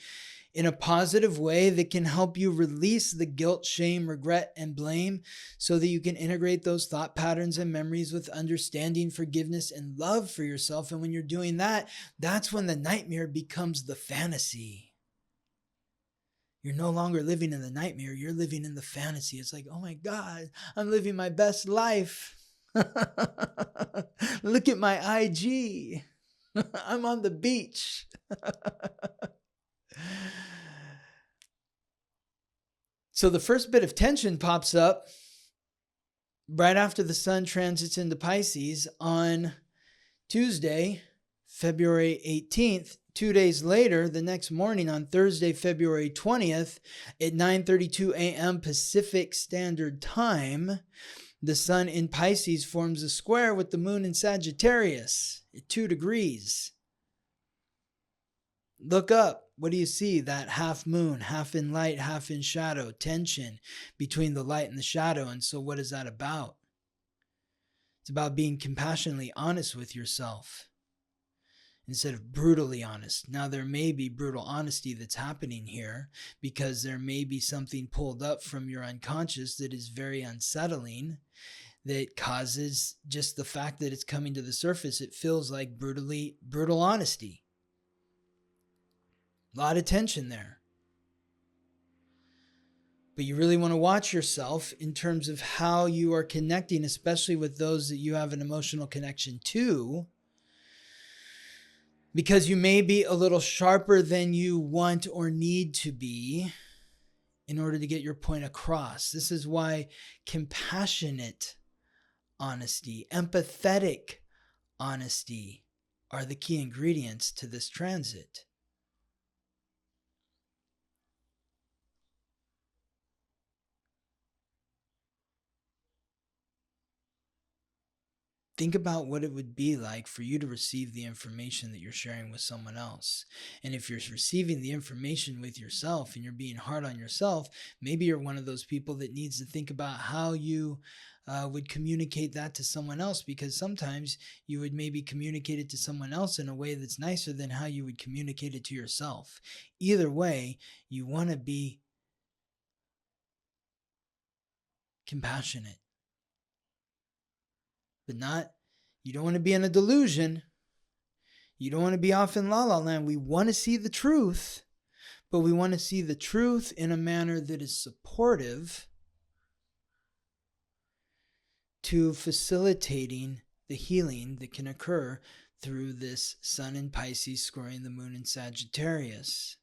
in a positive way that can help you release the guilt, shame, regret, and blame so that you can integrate those thought patterns and memories with understanding, forgiveness, and love for yourself. And when you're doing that, that's when the nightmare becomes the fantasy. You're no longer living in the nightmare. You're living in the fantasy. It's like, oh my God, I'm living my best life. Look at my IG. I'm on the beach. So the first bit of tension pops up right after the sun transits into Pisces on Tuesday, February 18th. 2 days later, the next morning on Thursday, February 20th at 9:32 a.m. Pacific Standard Time, the sun in Pisces forms a square with the moon in Sagittarius at 2 degrees. Look up. What do you see? That half moon, half in light, half in shadow, tension between the light and the shadow. And so what is that about? It's about being compassionately honest with yourself instead of brutally honest. Now, there may be brutal honesty that's happening here because there may be something pulled up from your unconscious that is very unsettling, that causes just the fact that it's coming to the surface. It feels like brutal honesty. A lot of tension there. But you really want to watch yourself in terms of how you are connecting, especially with those that you have an emotional connection to, because you may be a little sharper than you want or need to be in order to get your point across. This is why compassionate honesty, empathetic honesty are the key ingredients to this transit. think about what it would be like for you to receive the information that you're sharing with someone else. And if you're receiving the information with yourself and you're being hard on yourself, maybe you're one of those people that needs to think about how you would communicate that to someone else, because sometimes you would maybe communicate it to someone else in a way that's nicer than how you would communicate it to yourself. Either way, you want to be compassionate, but not, you don't want to be in a delusion. You don't want to be off in la la land. We want to see the truth, but we want to see the truth in a manner that is supportive to facilitating the healing that can occur through this sun in Pisces squaring the moon in Sagittarius.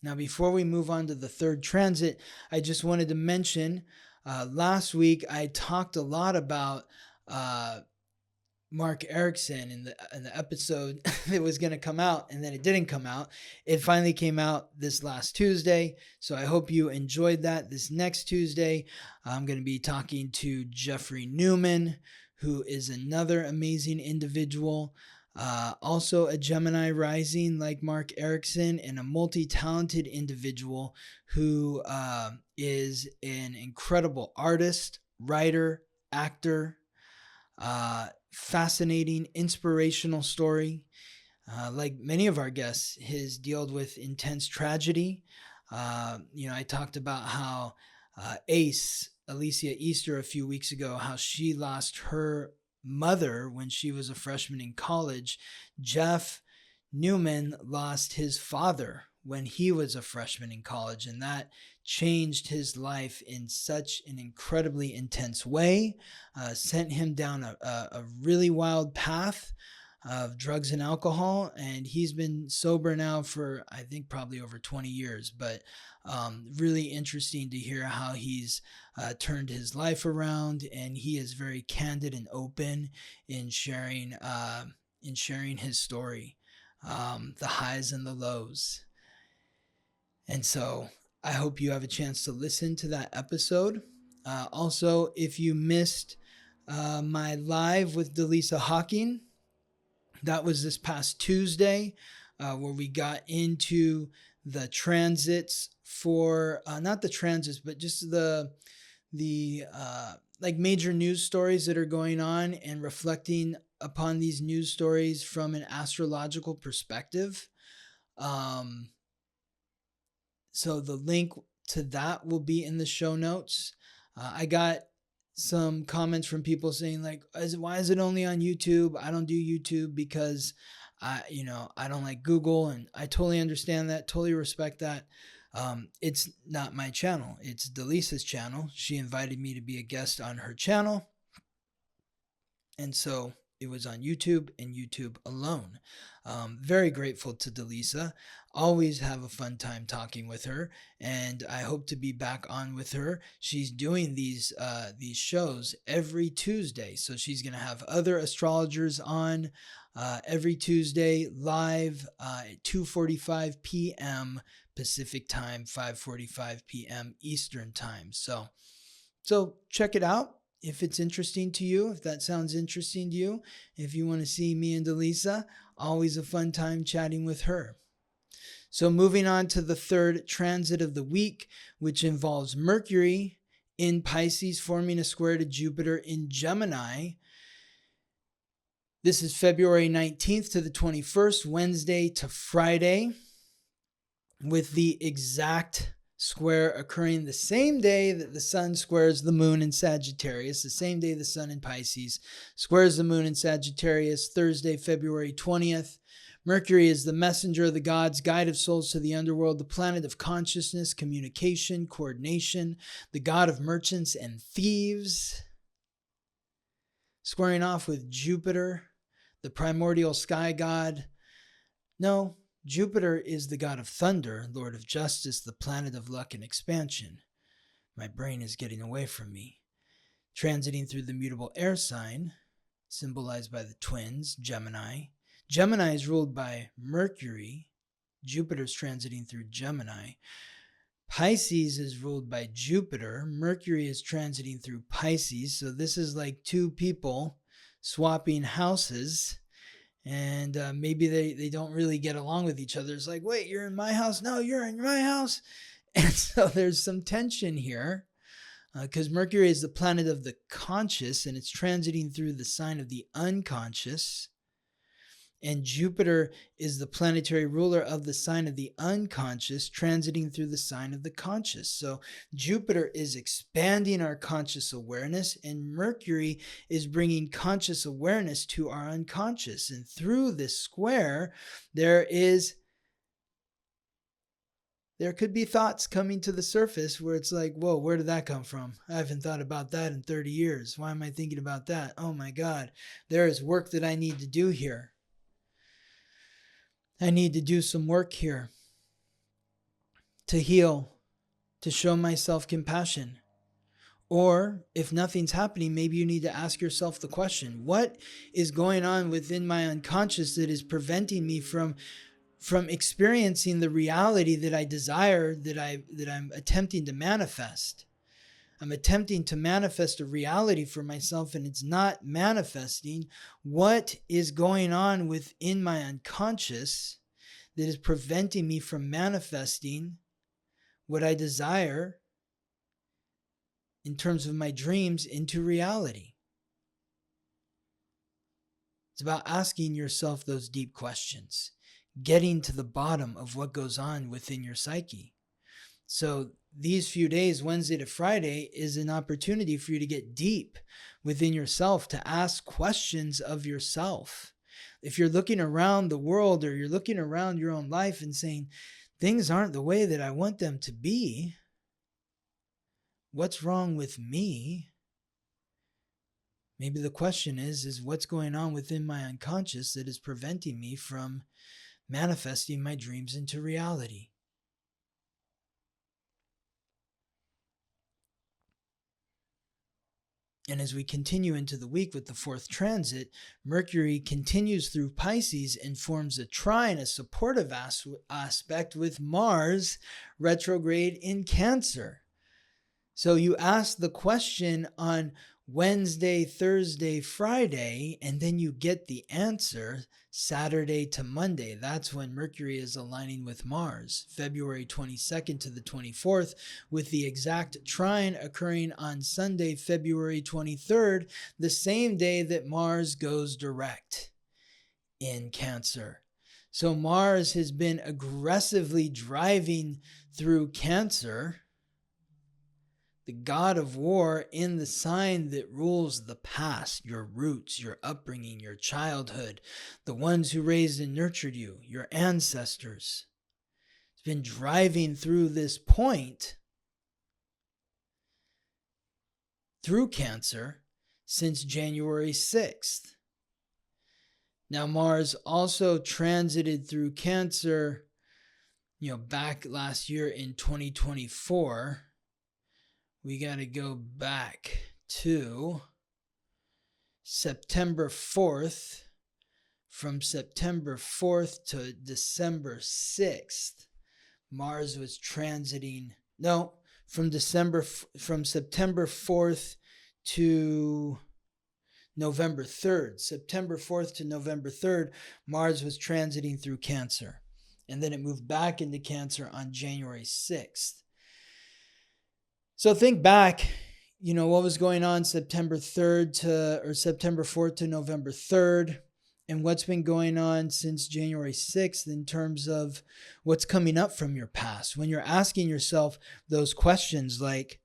Now, before we move on to the third transit, I just wanted to mention, last week I talked a lot about Mark Erickson in the episode that was going to come out, and then it didn't come out. It finally came out this last Tuesday, so I hope you enjoyed that. This next Tuesday, I'm going to be talking to Jeffrey Newman, who is another amazing individual, also a Gemini rising like Mark Erickson, and a multi-talented individual who is an incredible artist, writer, actor, fascinating, inspirational story. Like many of our guests, his dealt with intense tragedy. I talked about how Alicia Easter a few weeks ago, how she lost her mother when she was a freshman in college. Jeff Newman lost his father when he was a freshman in college, and that changed his life in such an incredibly intense way, sent him down a really wild path of drugs and alcohol, and he's been sober now for, I think, probably over 20 years, but really interesting to hear how he's turned his life around, and he is very candid and open in sharing his story, the highs and the lows. And so I hope you have a chance to listen to that episode. Also, if you missed my live with Delisa Hawking, that was this past Tuesday, where we got into the transits for, not the transits, but just the like major news stories that are going on, and reflecting upon these news stories from an astrological perspective. So the link to that will be in the show notes. I got some comments from people saying like, why is it only on YouTube? I don't do YouTube because I don't like Google, and I totally understand that, totally respect that. It's not my channel. It's Delisa's channel. She invited me to be a guest on her channel, and so it was on YouTube and YouTube alone. Very grateful to Delisa. Always have a fun time talking with her, and I hope to be back on with her. She's doing these shows every Tuesday, so she's going to have other astrologers on every Tuesday live at 2:45 p.m. Pacific time, 5:45 p.m. Eastern time. So check it out. If it's interesting to you, if that sounds interesting to you, if you want to see me and Delisa, always a fun time chatting with her. So moving on to the third transit of the week, which involves Mercury in Pisces forming a square to Jupiter in Gemini. This is February 19th to the 21st, Wednesday to Friday, with the exact square occurring the same day that the sun squares the moon in Sagittarius, the same day the sun in Pisces squares the moon in Sagittarius, Thursday, February 20th. Mercury is the messenger of the gods, guide of souls to the underworld, the planet of consciousness, communication, coordination, the god of merchants and thieves. Squaring off with Jupiter, the primordial sky god. No, Jupiter is the god of thunder, lord of justice, the planet of luck and expansion. My brain is getting away from me. Transiting through the mutable air sign, symbolized by the twins, Gemini. Gemini is ruled by Mercury. Jupiter's transiting through Gemini. Pisces is ruled by Jupiter. Mercury is transiting through Pisces. So this is like two people swapping houses. And maybe they don't really get along with each other. It's like, wait, you're in my house? No, you're in my house. And so there's some tension here because Mercury is the planet of the conscious and it's transiting through the sign of the unconscious. And Jupiter is the planetary ruler of the sign of the unconscious, transiting through the sign of the conscious. So Jupiter is expanding our conscious awareness, and Mercury is bringing conscious awareness to our unconscious. And through this square, there could be thoughts coming to the surface where it's like, whoa, where did that come from? I haven't thought about that in 30 years. Why am I thinking about that? Oh my God, there is work that I need to do here. I need to do some work here to heal, to show myself compassion. Or if nothing's happening, maybe you need to ask yourself the question, what is going on within my unconscious that is preventing me from experiencing the reality that I desire, that I'm attempting to manifest? I'm attempting to manifest a reality for myself and it's not manifesting. What is going on within my unconscious that is preventing me from manifesting what I desire in terms of my dreams into reality? It's about asking yourself those deep questions, getting to the bottom of what goes on within your psyche. So these few days, Wednesday to Friday, is an opportunity for you to get deep within yourself, to ask questions of yourself. If you're looking around the world or you're looking around your own life and saying, things aren't the way that I want them to be, what's wrong with me? Maybe the question is what's going on within my unconscious that is preventing me from manifesting my dreams into reality? And as we continue into the week with the fourth transit, Mercury continues through Pisces and forms a trine, a supportive aspect with Mars retrograde in Cancer. So you ask the question on Wednesday, Thursday, Friday, and then you get the answer Saturday to Monday. That's when Mercury is aligning with Mars, February 22nd to the 24th, with the exact trine occurring on Sunday, February 23rd, the same day that Mars goes direct in Cancer. So Mars has been aggressively driving through Cancer, the god of war, in the sign that rules the past, your roots, your upbringing, your childhood, the ones who raised and nurtured you, your ancestors. It's been driving through this point, through Cancer, since January 6th. Now, Mars also transited through Cancer, back last year in 2024. We got to go back to September 4th. From September 4th to December 6th, Mars was transiting. No, from September 4th to November 3rd. September 4th to November 3rd, Mars was transiting through Cancer. And then it moved back into Cancer on January 6th. So think back, what was going on September 4th to November 3rd, and what's been going on since January 6th in terms of what's coming up from your past. When you're asking yourself those questions like,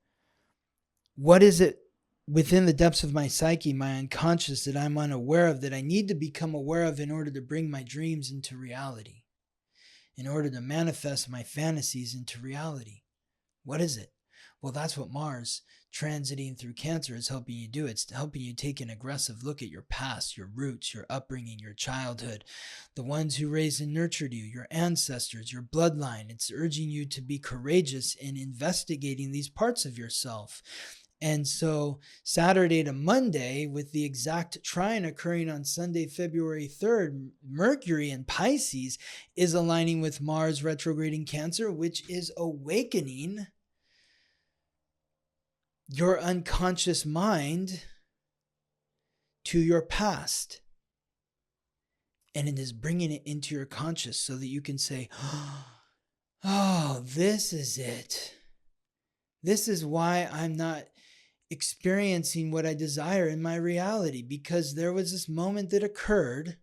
what is it within the depths of my psyche, my unconscious, that I'm unaware of, that I need to become aware of in order to bring my dreams into reality, in order to manifest my fantasies into reality? What is it? Well, that's what Mars transiting through Cancer is helping you do. It's helping you take an aggressive look at your past, your roots, your upbringing, your childhood, the ones who raised and nurtured you, your ancestors, your bloodline. It's urging you to be courageous in investigating these parts of yourself. And so Saturday to Monday, with the exact trine occurring on Sunday, February 3rd, Mercury in Pisces is aligning with Mars retrograde in Cancer, which is awakening your unconscious mind to your past. And it is bringing it into your conscious so that you can say, oh, this is it. This is why I'm not experiencing what I desire in my reality, because there was this moment that occurred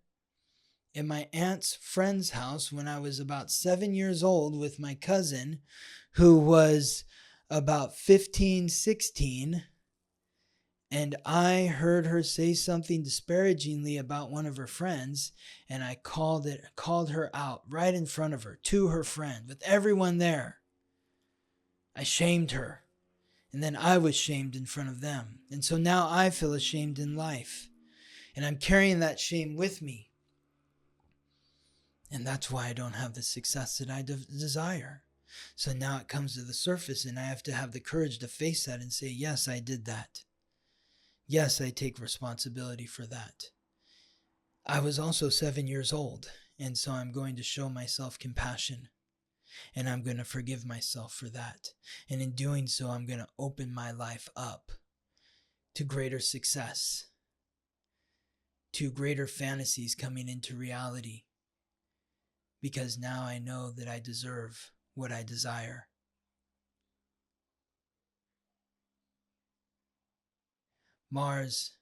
in my aunt's friend's house when I was about 7 years old with my cousin, who was about 15, 16. And I heard her say something disparagingly about one of her friends, and I called her out right in front of her, to her friend, with everyone there. I shamed her, and then I was shamed in front of them. And so now I feel ashamed in life, and I'm carrying that shame with me. And that's why I don't have the success that I desire. So now it comes to the surface, and I have to have the courage to face that and say, yes, I did that. Yes, I take responsibility for that. I was also 7 years old, and so I'm going to show myself compassion, and I'm going to forgive myself for that. And in doing so, I'm going to open my life up to greater success, to greater fantasies coming into reality, because now I know that I deserve what I desire. Mars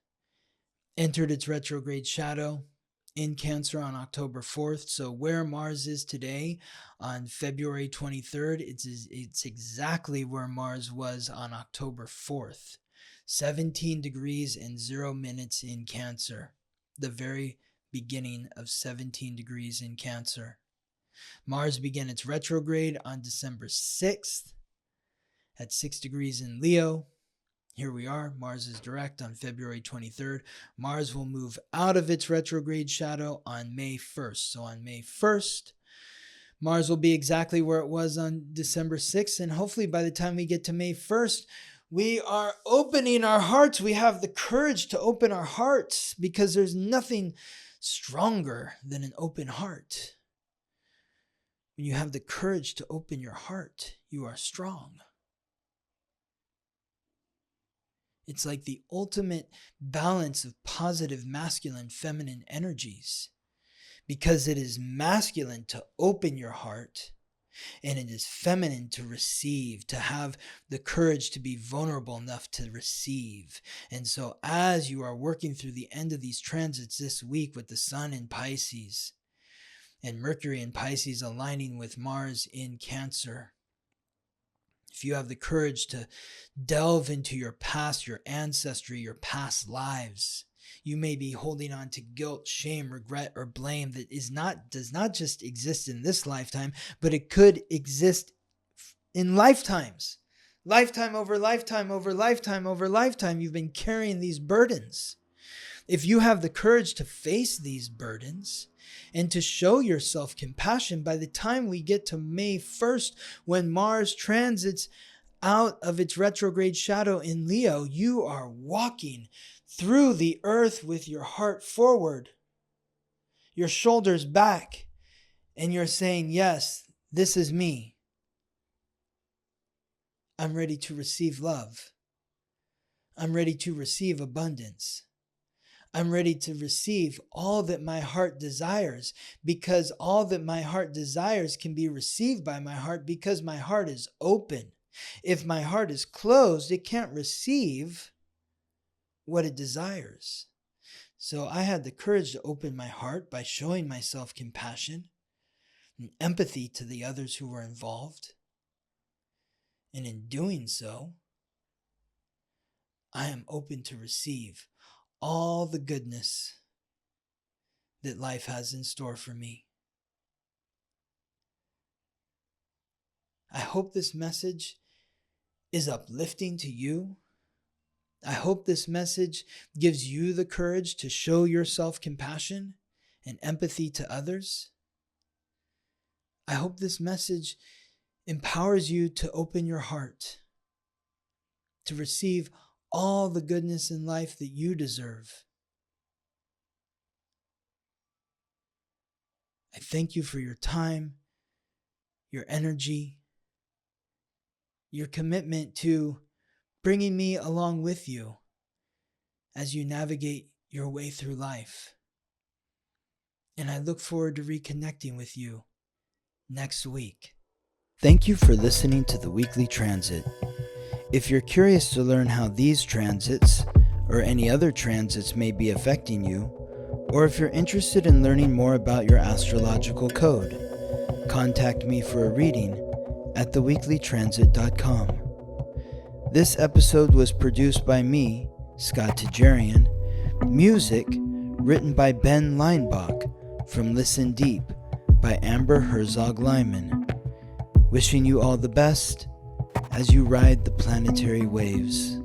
entered its retrograde shadow in Cancer on October 4th. So where Mars is today on February 23rd, it's exactly where Mars was on October 4th. 17 degrees and 0 minutes in Cancer. The very beginning of 17 degrees in Cancer. Mars began its retrograde on December 6th at 6 degrees in Leo. Here we are. Mars is direct on February 23rd. Mars will move out of its retrograde shadow on May 1st. So on May 1st, Mars will be exactly where it was on December 6th. And hopefully by the time we get to May 1st, we are opening our hearts. We have the courage to open our hearts, because there's nothing stronger than an open heart. When you have the courage to open your heart, you are strong. It's like the ultimate balance of positive masculine, feminine energies, because it is masculine to open your heart, and it is feminine to receive, to have the courage to be vulnerable enough to receive. And so as you are working through the end of these transits this week with the Sun in Pisces and Mercury in Pisces aligning with Mars in Cancer, if you have the courage to delve into your past, your ancestry, your past lives, you may be holding on to guilt, shame, regret, or blame that does not just exist in this lifetime, but it could exist in lifetimes. Lifetime over lifetime over lifetime over lifetime, you've been carrying these burdens. If you have the courage to face these burdens and to show yourself compassion, by the time we get to May 1st, when Mars transits out of its retrograde shadow in Leo, you are walking through the earth with your heart forward, your shoulders back, and you're saying, yes, this is me. I'm ready to receive love. I'm ready to receive abundance. I'm ready to receive all that my heart desires, because all that my heart desires can be received by my heart, because my heart is open. If my heart is closed, it can't receive what it desires. So I had the courage to open my heart by showing myself compassion and empathy to the others who were involved. And in doing so, I am open to receive all the goodness that life has in store for me. I hope this message is uplifting to you. I hope this message gives you the courage to show yourself compassion and empathy to others. I hope this message empowers you to open your heart, to receive all the goodness in life that you deserve. I thank you for your time, your energy, your commitment to bringing me along with you as you navigate your way through life. And I look forward to reconnecting with you next week. Thank you for listening to the weekly transit. If you're curious to learn how these transits or any other transits may be affecting you, or if you're interested in learning more about your astrological code, contact me for a reading at theweeklytransit.com. This episode was produced by me, Scott Tejerian. Music written by Ben Leinbach from Listen Deep by Amber Herzog Lyman. Wishing you all the best as you ride the planetary waves.